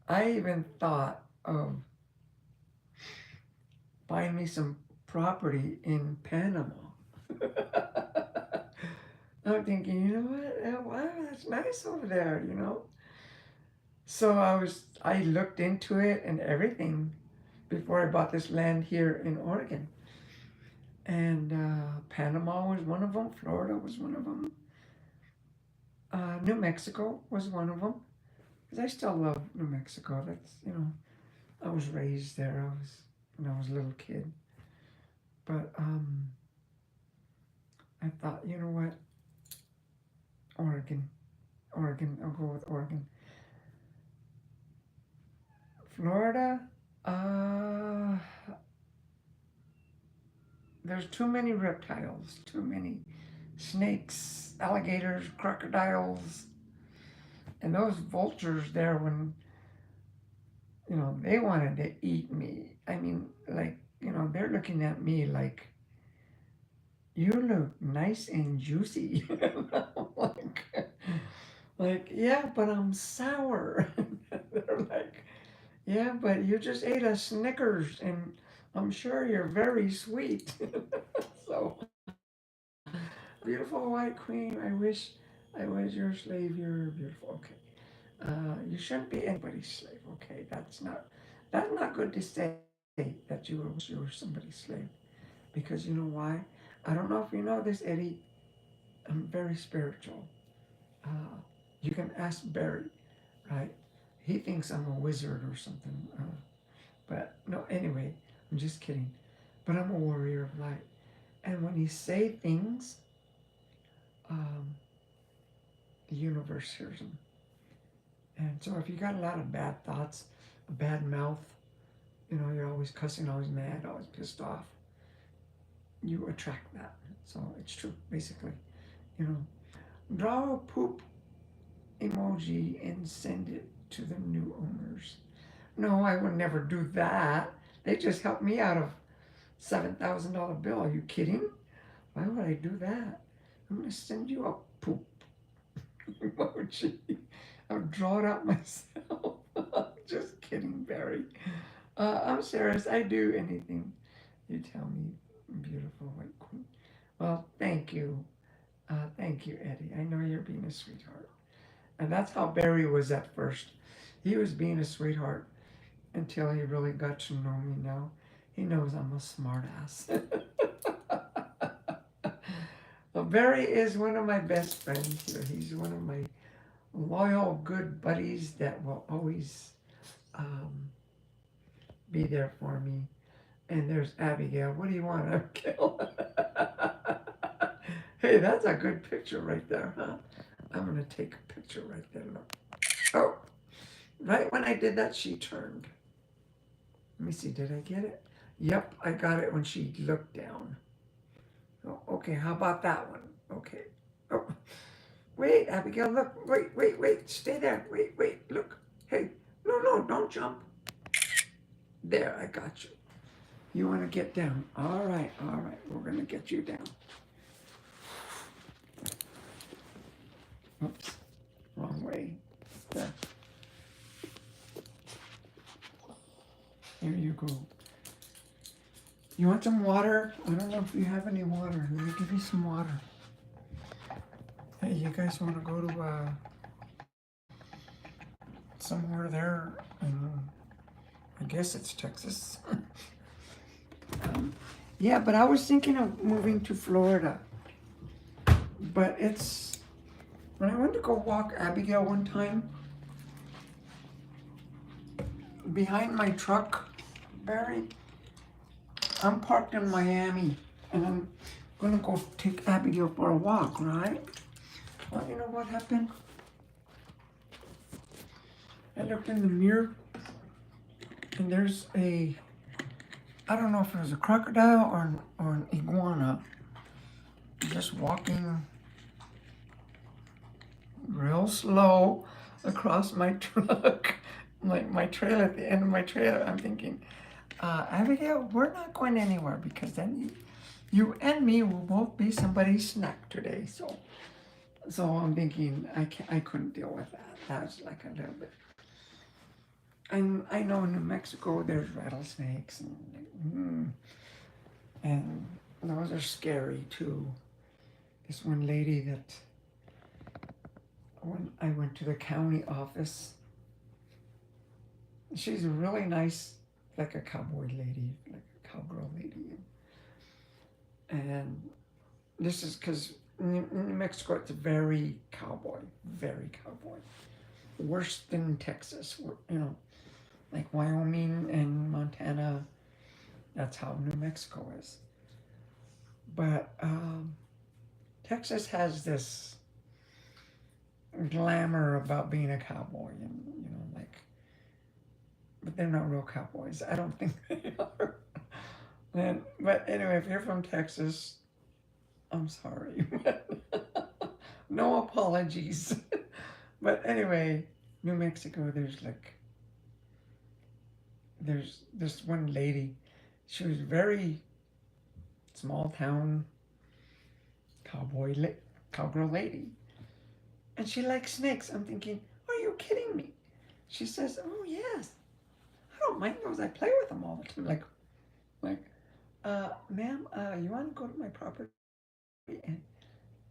I even thought of buying me some property in Panama. I'm thinking, you know what? Wow, that's nice over there. So I looked into it and everything before I bought this land here in Oregon. And Panama was one of them. Florida was one of them. New Mexico was one of them. Because I still love New Mexico. I was raised there. When I was a little kid. But I thought, you know what? Oregon. Oregon. I'll go with Oregon. Florida, uh, there's too many reptiles, too many snakes, alligators, crocodiles, and those vultures there when, they wanted to eat me. I mean, like, they're looking at me like, you look nice and juicy. like, yeah, but I'm sour. They're like, yeah, but you just ate a Snickers and I'm sure you're very sweet. So, beautiful white queen, I was your slave. You're beautiful. Okay. You shouldn't be anybody's slave. Okay. That's not good to say. that you were somebody's slave. Because you know why? I don't know if you know this, Eddie. I'm very spiritual. Uh, you can ask Barry, right? He thinks I'm a wizard or something. But no, anyway, I'm just kidding. But I'm a warrior of light. And when you say things, um, the universe hears them. And so if you got a lot of bad thoughts, a bad mouth, you know, you're always cussing, always mad, always pissed off, you attract that. So it's true, basically. You know, draw a poop emoji and send it to the new owners. No, I would never do that. They just helped me out of $7,000 bill. Are you kidding? Why would I do that? I'm gonna send you a poop emoji. I'll draw it out myself. Just kidding, Barry. I'm serious. I do anything you tell me, beautiful white queen. Well, thank you. Thank you, Eddie. I know you're being a sweetheart. And that's how Barry was at first. He was being a sweetheart until he really got to know me now. He knows I'm a smart ass. Well, Barry is one of my best friends here. He's one of my loyal, good buddies that will always um, be there for me. And there's Abigail. What do you want, Abigail? Hey, that's a good picture right there, huh? I'm going to take a picture right there. Look. Oh, right when I did that, she turned. Let me see, did I get it? Yep, I got it when she looked down. Oh, okay, how about that one? Okay. Oh, wait, Abigail, look. Wait. Stay there. Wait, look. Hey, no, don't jump. There, I got you. You want to get down. All right. We're going to get you down. Oops, wrong way. There. There you go. You want some water? I don't know if you have any water. Let me give you some water. Hey, you guys want to go to somewhere there in, I guess it's Texas. Yeah, but I was thinking of moving to Florida. But it's, when I went to go walk Abigail one time, behind my truck, Barry, I'm parked in Miami, and I'm gonna go take Abigail for a walk, right? Well, you know what happened? I looked in the mirror, and there's a, I don't know if it was a crocodile or an iguana, just walking real slow across my truck, my trailer, at the end of my trailer. I'm thinking, Abigail, we're not going anywhere because then you and me will both be somebody's snack today. So I'm thinking I couldn't deal with that. That's like a little bit. And I know in New Mexico there's rattlesnakes and those are scary too. This one lady that when I went to the county office, she's a really nice, like a cowboy lady, like a cowgirl lady. And this is because New Mexico, it's very cowboy. Worse than Texas, you know, like Wyoming and Montana. That's how New Mexico is. But Texas has this glamour about being a cowboy, and you know, like, but they're not real cowboys. I don't think they are. But anyway, if you're from Texas, I'm sorry. No apologies. But anyway, New Mexico, there's this one lady. She was very small town cowgirl lady. And she likes snakes. I'm thinking, are you kidding me? She says, oh yes. I don't mind those. I play with them all the time. Ma'am, you want to go to my property and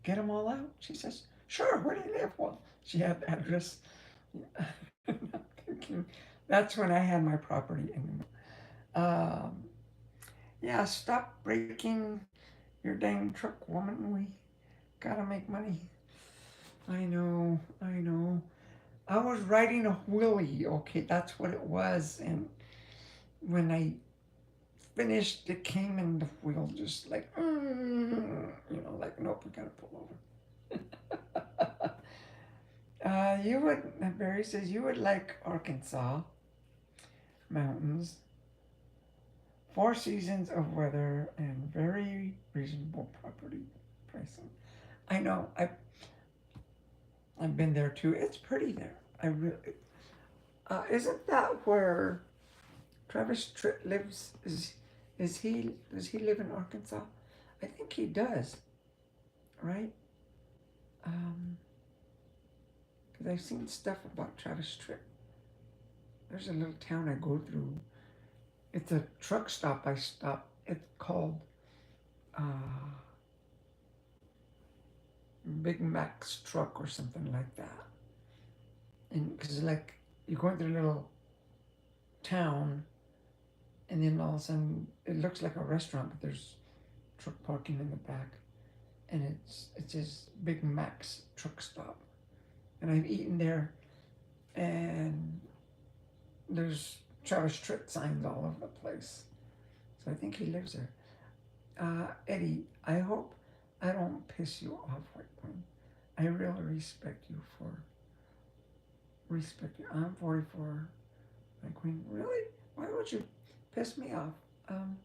get them all out? She says, sure, where do you live? Well, she had the address. I'm thinking, that's when I had my property. And Um, yeah, stop breaking your dang truck, woman. We gotta make money. I know, I know. I was riding a wheelie. Okay, that's what it was. And when I finished, it came in the wheel just like, like, nope, we gotta pull over. You would, Barry says, you would like Arkansas mountains, 4 seasons of weather, and very reasonable property pricing. I know, I've been there too. It's pretty there. I really, isn't that where Travis Tritt lives? Does he live in Arkansas? I think he does, right? Um, because I've seen stuff about Travis Tritt. There's a little town I go through. It's a truck stop I stop. It's called uh, Big Mac's truck or something like that. And because like you're going through a little town, and then all of a sudden it looks like a restaurant, but there's truck parking in the back, and it's just Big Mac's truck stop. And I've eaten there, and there's Travis Tritt signs all over the place. So I think he lives there. Eddie, I hope I don't piss you off, White Queen. I really respect you. I'm 44, White Queen. Really? Why would you piss me off? Um,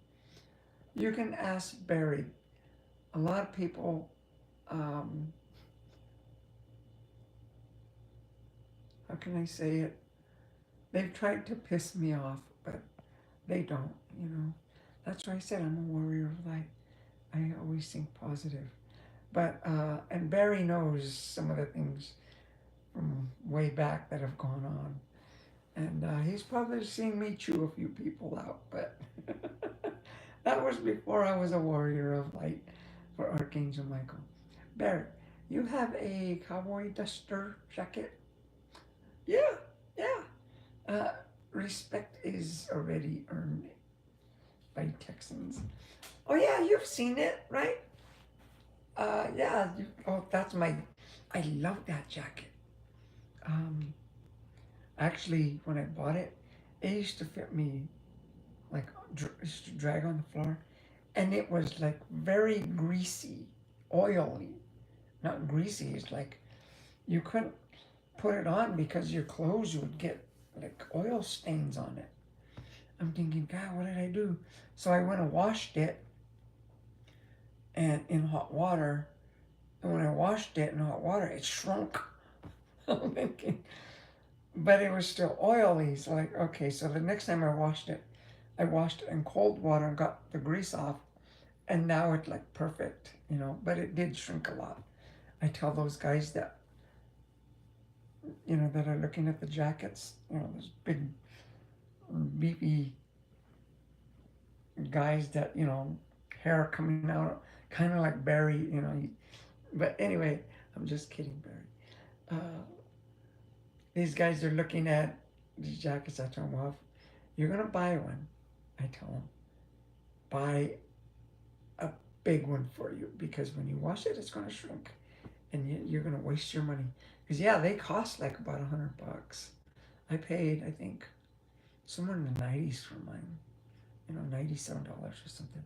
you can ask Barry. A lot of people, um, how can I say it? They've tried to piss me off, but they don't, you know. That's why I said I'm a warrior of light. I always think positive. But, and Barry knows some of the things from way back that have gone on. And he's probably seen me chew a few people out, but that was before I was a warrior of light for Archangel Michael. Barry, you have a cowboy duster jacket? Yeah, yeah. Uh, respect is already earned by Texans. Oh yeah, you've seen it, right? Yeah. Oh, that's my. I love that jacket. Um, actually, when I bought it, it used to fit me like used to drag on the floor, and it was like very greasy, oily. Not greasy. It's like you couldn't put it on because your clothes would get like oil stains on it. I'm thinking, God, what did I do? So I went and washed it and in hot water. And when I washed it in hot water, it shrunk. I'm thinking, but it was still oily. So like, okay, so the next time I washed it in cold water and got the grease off, and now it's like perfect, you know. But it did shrink a lot. I tell those guys that, you know, that are looking at the jackets, you know, those big beefy guys that, you know, hair coming out, kind of like Barry, you know. But anyway, I'm just kidding, Barry. These guys are looking at these jackets. I tell them, well, if you're gonna buy one, I tell them, buy a big one for you because when you wash it, it's gonna shrink, and you're gonna waste your money. Because yeah, they cost like about $100. I paid, I think, somewhere in the 90s for mine. You know, $97 or something.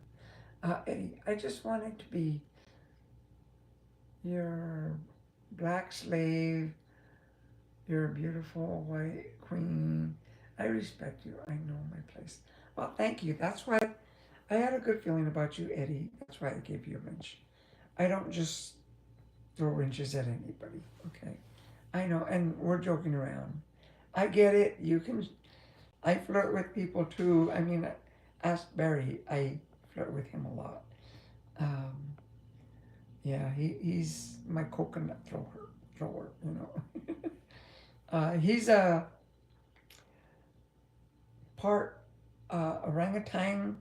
Eddie, I just wanted to be your black slave. You're a beautiful white queen. I respect you. I know my place. Well, thank you. That's why I had a good feeling about you, Eddie. That's why I gave you a wrench. I don't just throw wrenches at anybody, okay? I know, and we're joking around. I get it. You can. I flirt with people too. I mean, ask Barry. I flirt with him a lot. Um, yeah, he's my coconut thrower. You know. He's a part orangutan,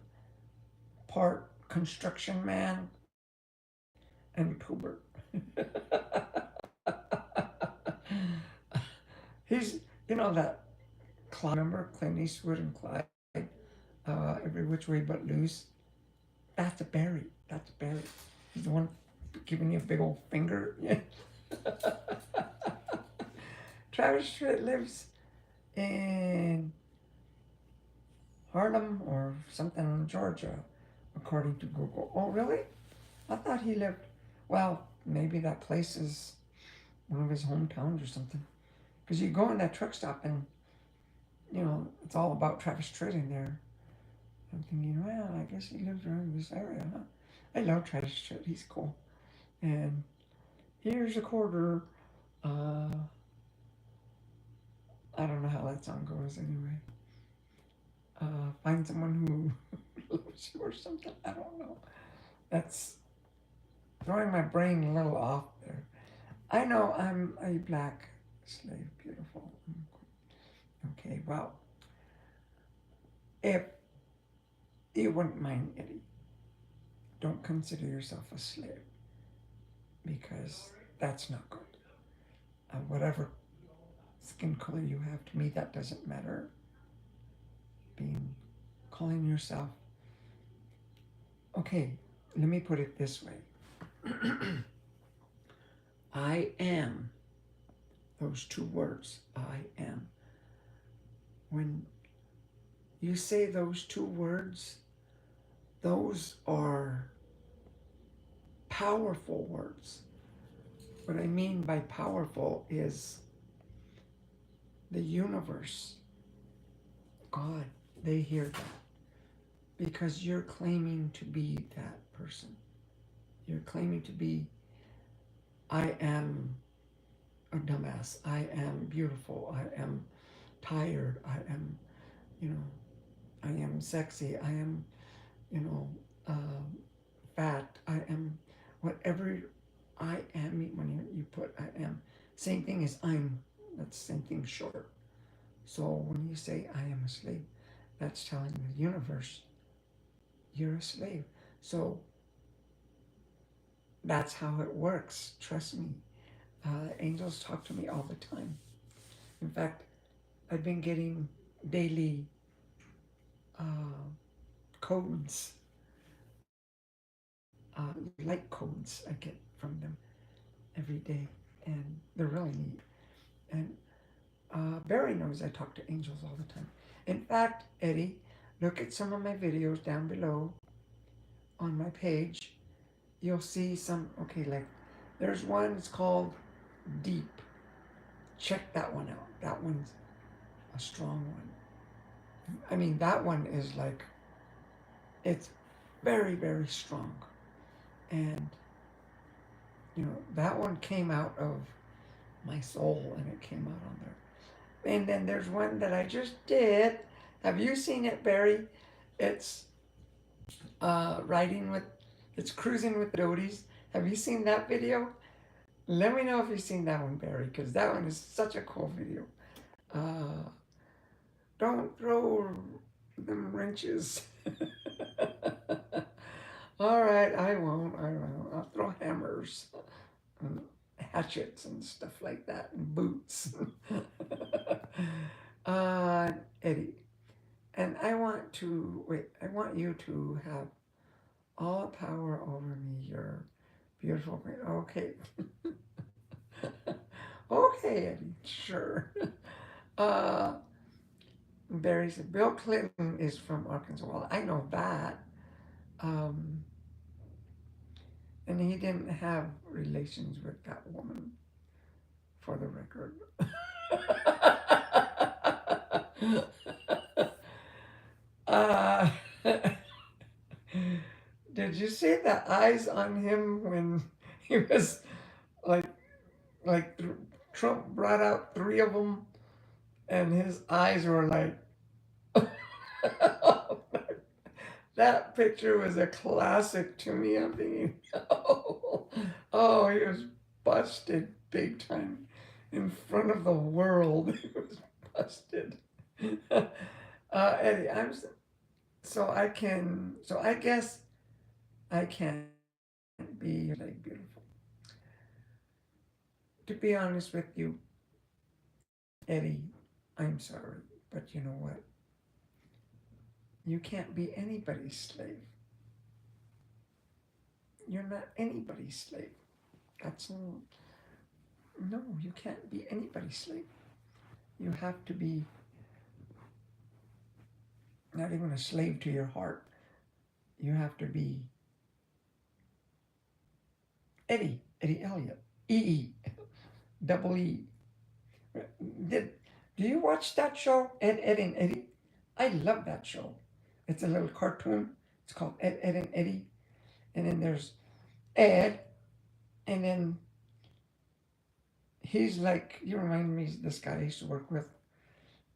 part construction man, and YouTuber. He's, you know, that Clyde, remember Clint Eastwood and Clyde? Every Which Way But Loose. That's a Barry. That's Barry. He's the one giving you a big old finger. Travis Tritt lives in Harlem or something, Georgia, according to Google. Oh, really? I thought he lived. Well, maybe that place is one of his hometowns or something. Because you go in that truck stop and, it's all about Travis Tritt in there. I'm thinking, well, I guess he lives around this area, huh? I love Travis Tritt. He's cool. And here's a quarter. Uh, I don't know how that song goes anyway. Find someone who loves you or something. I don't know. That's throwing my brain a little off there. I know I'm a black slave. Beautiful. Okay, well, if you wouldn't mind, Eddie, don't consider yourself a slave because that's not good. Whatever skin color you have, to me, that doesn't matter. Calling yourself, okay, let me put it this way. I am, those two words, I am. When you say those two words, those are powerful words. What I mean by powerful is the universe, God, they hear that because you're claiming to be that person. You're claiming to be, I am a dumbass. I am beautiful. I am tired. I am, I am sexy. I am, you know, fat. I am whatever I am. When you put I am, same thing as I'm. That's the same thing short. So when you say I am a slave, that's telling the universe you're a slave. So that's how it works. Trust me. Angels talk to me all the time. In fact, I've been getting daily uh, codes, light codes I get from them every day, and they're really neat. And Barry knows I talk to angels all the time. In fact, Eddie, look at some of my videos down below on my page. You'll see some, okay, like there's one, it's called Deep. Check that one out. That one's a strong one. I mean, that one is like, it's very, very strong. And, that one came out of my soul and it came out on there. And then there's one that I just did. Have you seen it, Barry? It's riding with, it's cruising with Dodi's. Have you seen that video? Let me know if you've seen that one, Barry, because that one is such a cool video. Uh, don't throw them wrenches. All right, I won't. I'll throw hammers and hatchets and stuff like that, and boots. uh, Eddie, and I want you to have all power over me. You're beautiful. Okay. Okay, Eddie, sure. Uh, Barry said, Bill Clinton is from Arkansas. Well, I know that. Um, and he didn't have relations with that woman, for the record. uh, did you see the eyes on him when he was like, like Trump brought out three of them, and his eyes were like, that picture was a classic to me. I'm thinking, oh, he was busted big time in front of the world. He was busted. Eddie, so I guess I can be like beautiful. To be honest with you, Eddie, I'm sorry, but you know what? You can't be anybody's slave. You're not anybody's slave. That's all. No, you can't be anybody's slave. You have to be not even a slave to your heart. You have to be Eddie Elliott, double E. Did do you watch that show, Ed and Eddie? I love that show. It's a little cartoon. It's called Ed and Eddie, and then there's Ed, and then he's like you remind me of this guy I used to work with,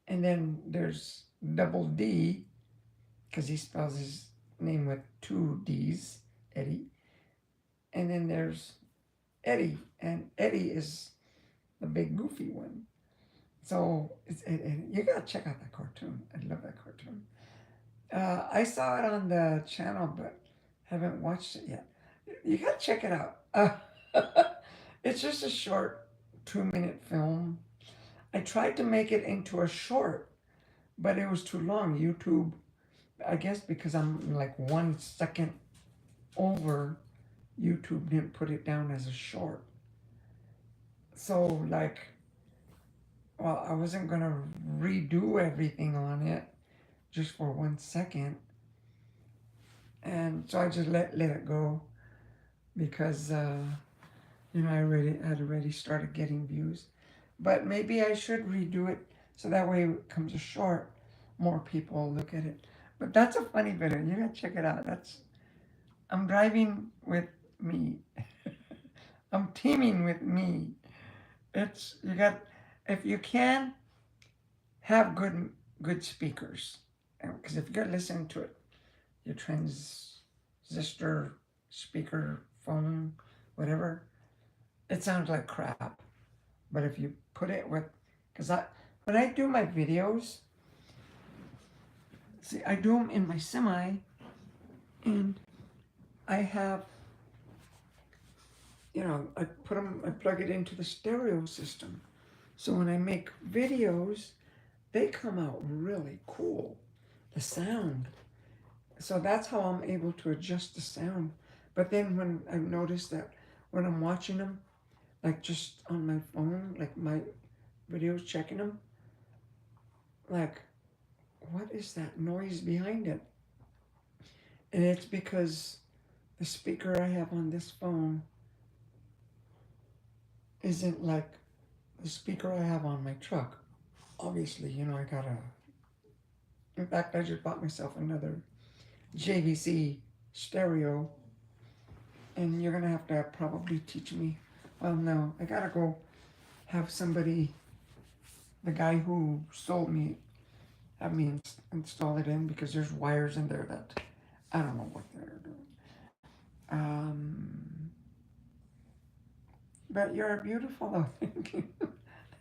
and then there's double D because he spells his name with two D's, Eddie, and then there's Eddie, and Eddie is the big goofy one. So you gotta check out that cartoon. I love that cartoon. I saw it on the channel, but haven't watched it yet. You gotta check it out. It's just a short 2 minute film. I tried to make it into a short, but it was too long. YouTube, I guess because I'm like 1 second over, YouTube didn't put it down as a short. So like, well, I wasn't gonna redo everything on it just for 1 second, and so I just let it go because I had already started getting views, but maybe I should redo it so that way it comes a short, more people look at it. But that's a funny video. You gotta check it out. That's I'm driving with me. I'm teaming with me. It's you got if you can have good speakers, because if you're listening to it, your transistor speaker phone, whatever, it sounds like crap. But if you put it with, because when I do my videos, see, I do them in my semi, and I have, I plug it into the stereo system. So when I make videos, they come out really cool. The sound. So that's how I'm able to adjust the sound. But then when I notice that when I'm watching them, like just on my phone, like my videos, checking them, like, what is that noise behind it? And it's because the speaker I have on this phone isn't like the speaker I have on my truck. Obviously, in fact, I just bought myself another JVC stereo, and you're gonna have to probably teach me. Well, no, I gotta go have somebody, the guy who sold me, have me install it in because there's wires in there that I don't know what they're doing. Um, but you're beautiful though.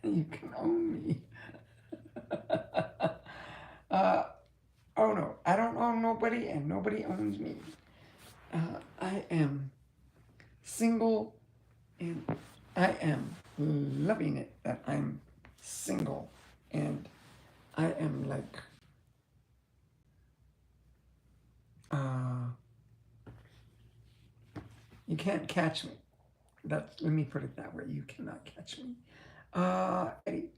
You can own me. uh, oh no, I don't own nobody and nobody owns me. I am single and I am loving it that I'm single and I am like, you can't catch me. Let me put it that way. You cannot catch me. Eddie,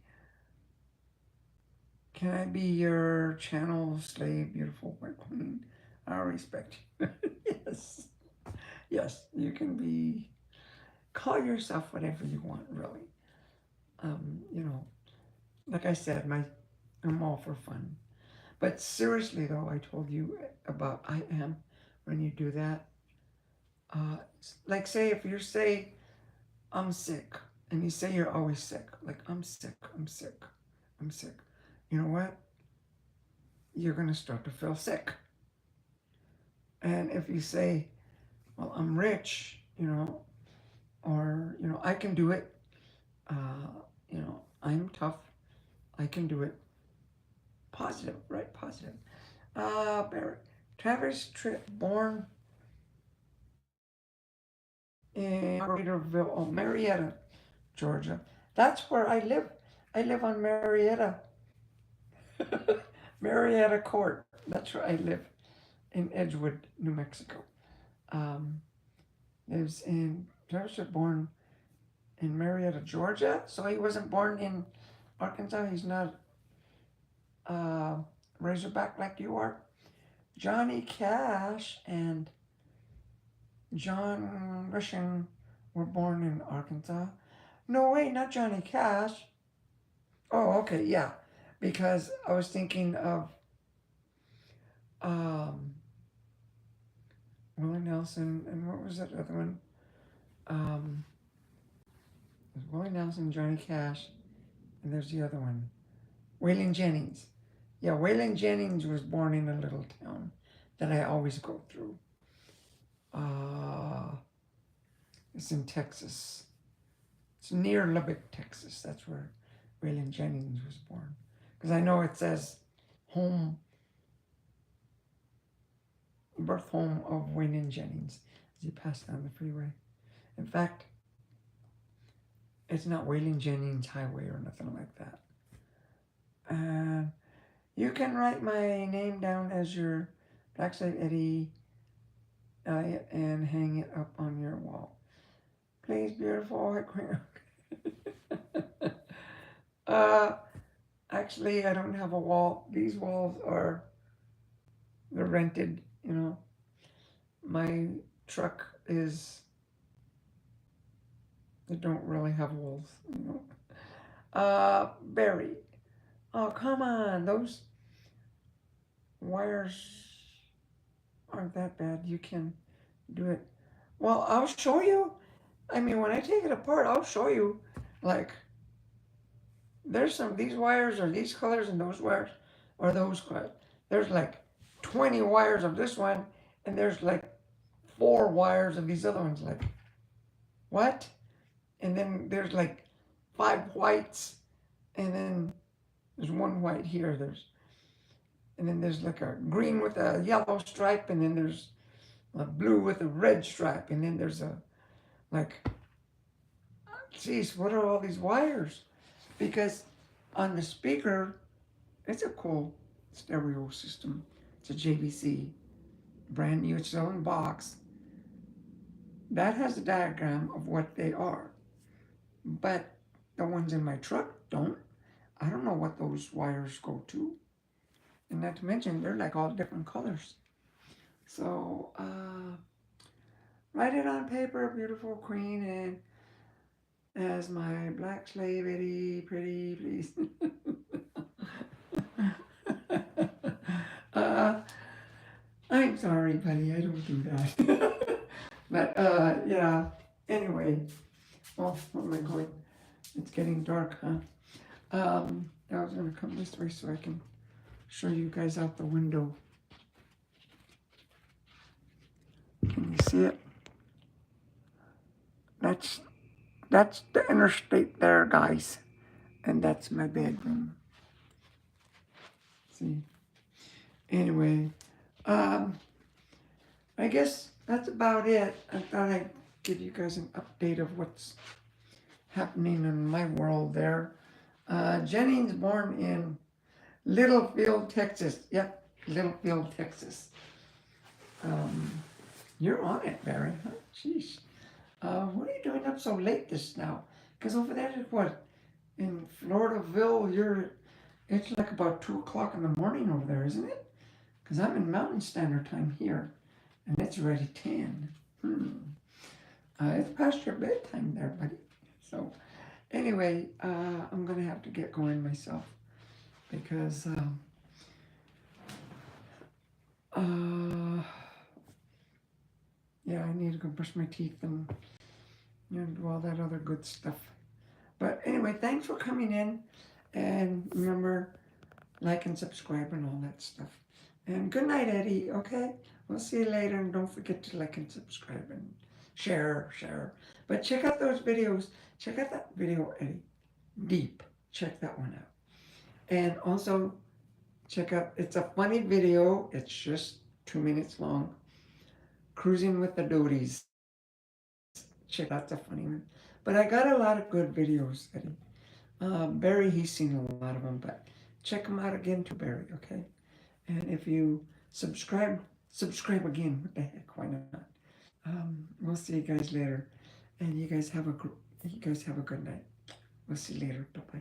can I be your channel slave, beautiful white queen? I respect you. Yes. Yes, you can be, call yourself whatever you want, really. You know, like I said, I'm all for fun. But seriously, though, I told you about I am when you do that. Like, say, if you say, I'm sick, and you say you're always sick, like, I'm sick, I'm sick, I'm sick. You know what? You're going to start to feel sick. And if you say, well, I'm rich, or, I can do it, I'm tough, I can do it. Positive, right? Positive. Travis Tritt, born in Margaritaville, Marietta, Georgia. That's where I live. I live on Marietta. Marietta Court. That's where I live in Edgewood, New Mexico. Um, lives in. Travis was born in Marietta, Georgia. So he wasn't born in Arkansas. He's not uh, Razorback like you are. Johnny Cash and John Grisham were born in Arkansas. No, wait, not Johnny Cash. Oh, okay, yeah. Because I was thinking of um, Willie Nelson and what was that other one? Um, there's Willie Nelson, Johnny Cash, and there's the other one. Waylon Jennings. Yeah, Waylon Jennings was born in a little town that I always go through. Uh, it's in Texas. It's near Lubbock, Texas. That's where Waylon Jennings was born. Because I know it says home, birth home of Waylon Jennings as you pass down the freeway. In fact, it's not Waylon Jennings Highway or nothing like that. And you can write my name down as your Black Slave Eddie and hang it up on your wall. Please, beautiful. uh, actually, I don't have a wall. These walls they're rented, you know. My truck is, they don't really have walls, you know. Barry. Oh, come on. Those wires aren't that bad. You can do it. Well, I'll show you. I mean, when I take it apart, I'll show you. Like, there's these wires are these colors and those wires are those colors. There's like 20 wires of this one, and there's like 4 wires of these other ones. Like, what? And then there's like 5 whites, and then there's 1 white here. And then there's like a green with a yellow stripe, and then there's a blue with a red stripe, and then there's a, like, geez, what are all these wires? Because on the speaker, it's a cool stereo system. It's a JVC, brand new, its own box. That has a diagram of what they are. But the ones in my truck don't. I don't know what those wires go to. And not to mention, they're like all different colors. So, write it on paper, beautiful queen, and as my black slave Eddie, pretty, please. uh, I'm sorry, buddy, I don't do that. But, yeah, anyway. Oh, where am I going? It's getting dark, huh? I was going to come this way so I can show you guys out the window. Can you see it? That's the interstate there, guys. And that's my bedroom. See? Anyway, I guess that's about it. I thought I'd give you guys an update of what's happening in my world there. Jennings born in Littlefield, Texas. Yep, Littlefield, Texas. You're on it, Barry, huh? Jeez. What are you doing up so late this now? Because over there, what, in Floridaville, it's like about 2 o'clock in the morning over there, isn't it? Because I'm in Mountain Standard Time here, and it's already 10. It's past your bedtime there, buddy. So, anyway, I'm going to have to get going myself because, yeah, I need to go brush my teeth and do all that other good stuff. But anyway, thanks for coming in, and remember, like and subscribe and all that stuff. And good night, Eddie, okay? We'll see you later, and don't forget to like and subscribe and share. But check out those videos. Check out that video, Eddie. Deep. Check that one out. And also, check out, it's a funny video. It's just 2 minutes long. Cruising with the Dodis. Check, that's a funny one. But I got a lot of good videos, Eddie. Barry, he's seen a lot of them, but check them out again too, Barry, okay? And if you subscribe again. What the heck? Why not? We'll see you guys later, and you guys have a good night. We'll see you later. Bye bye.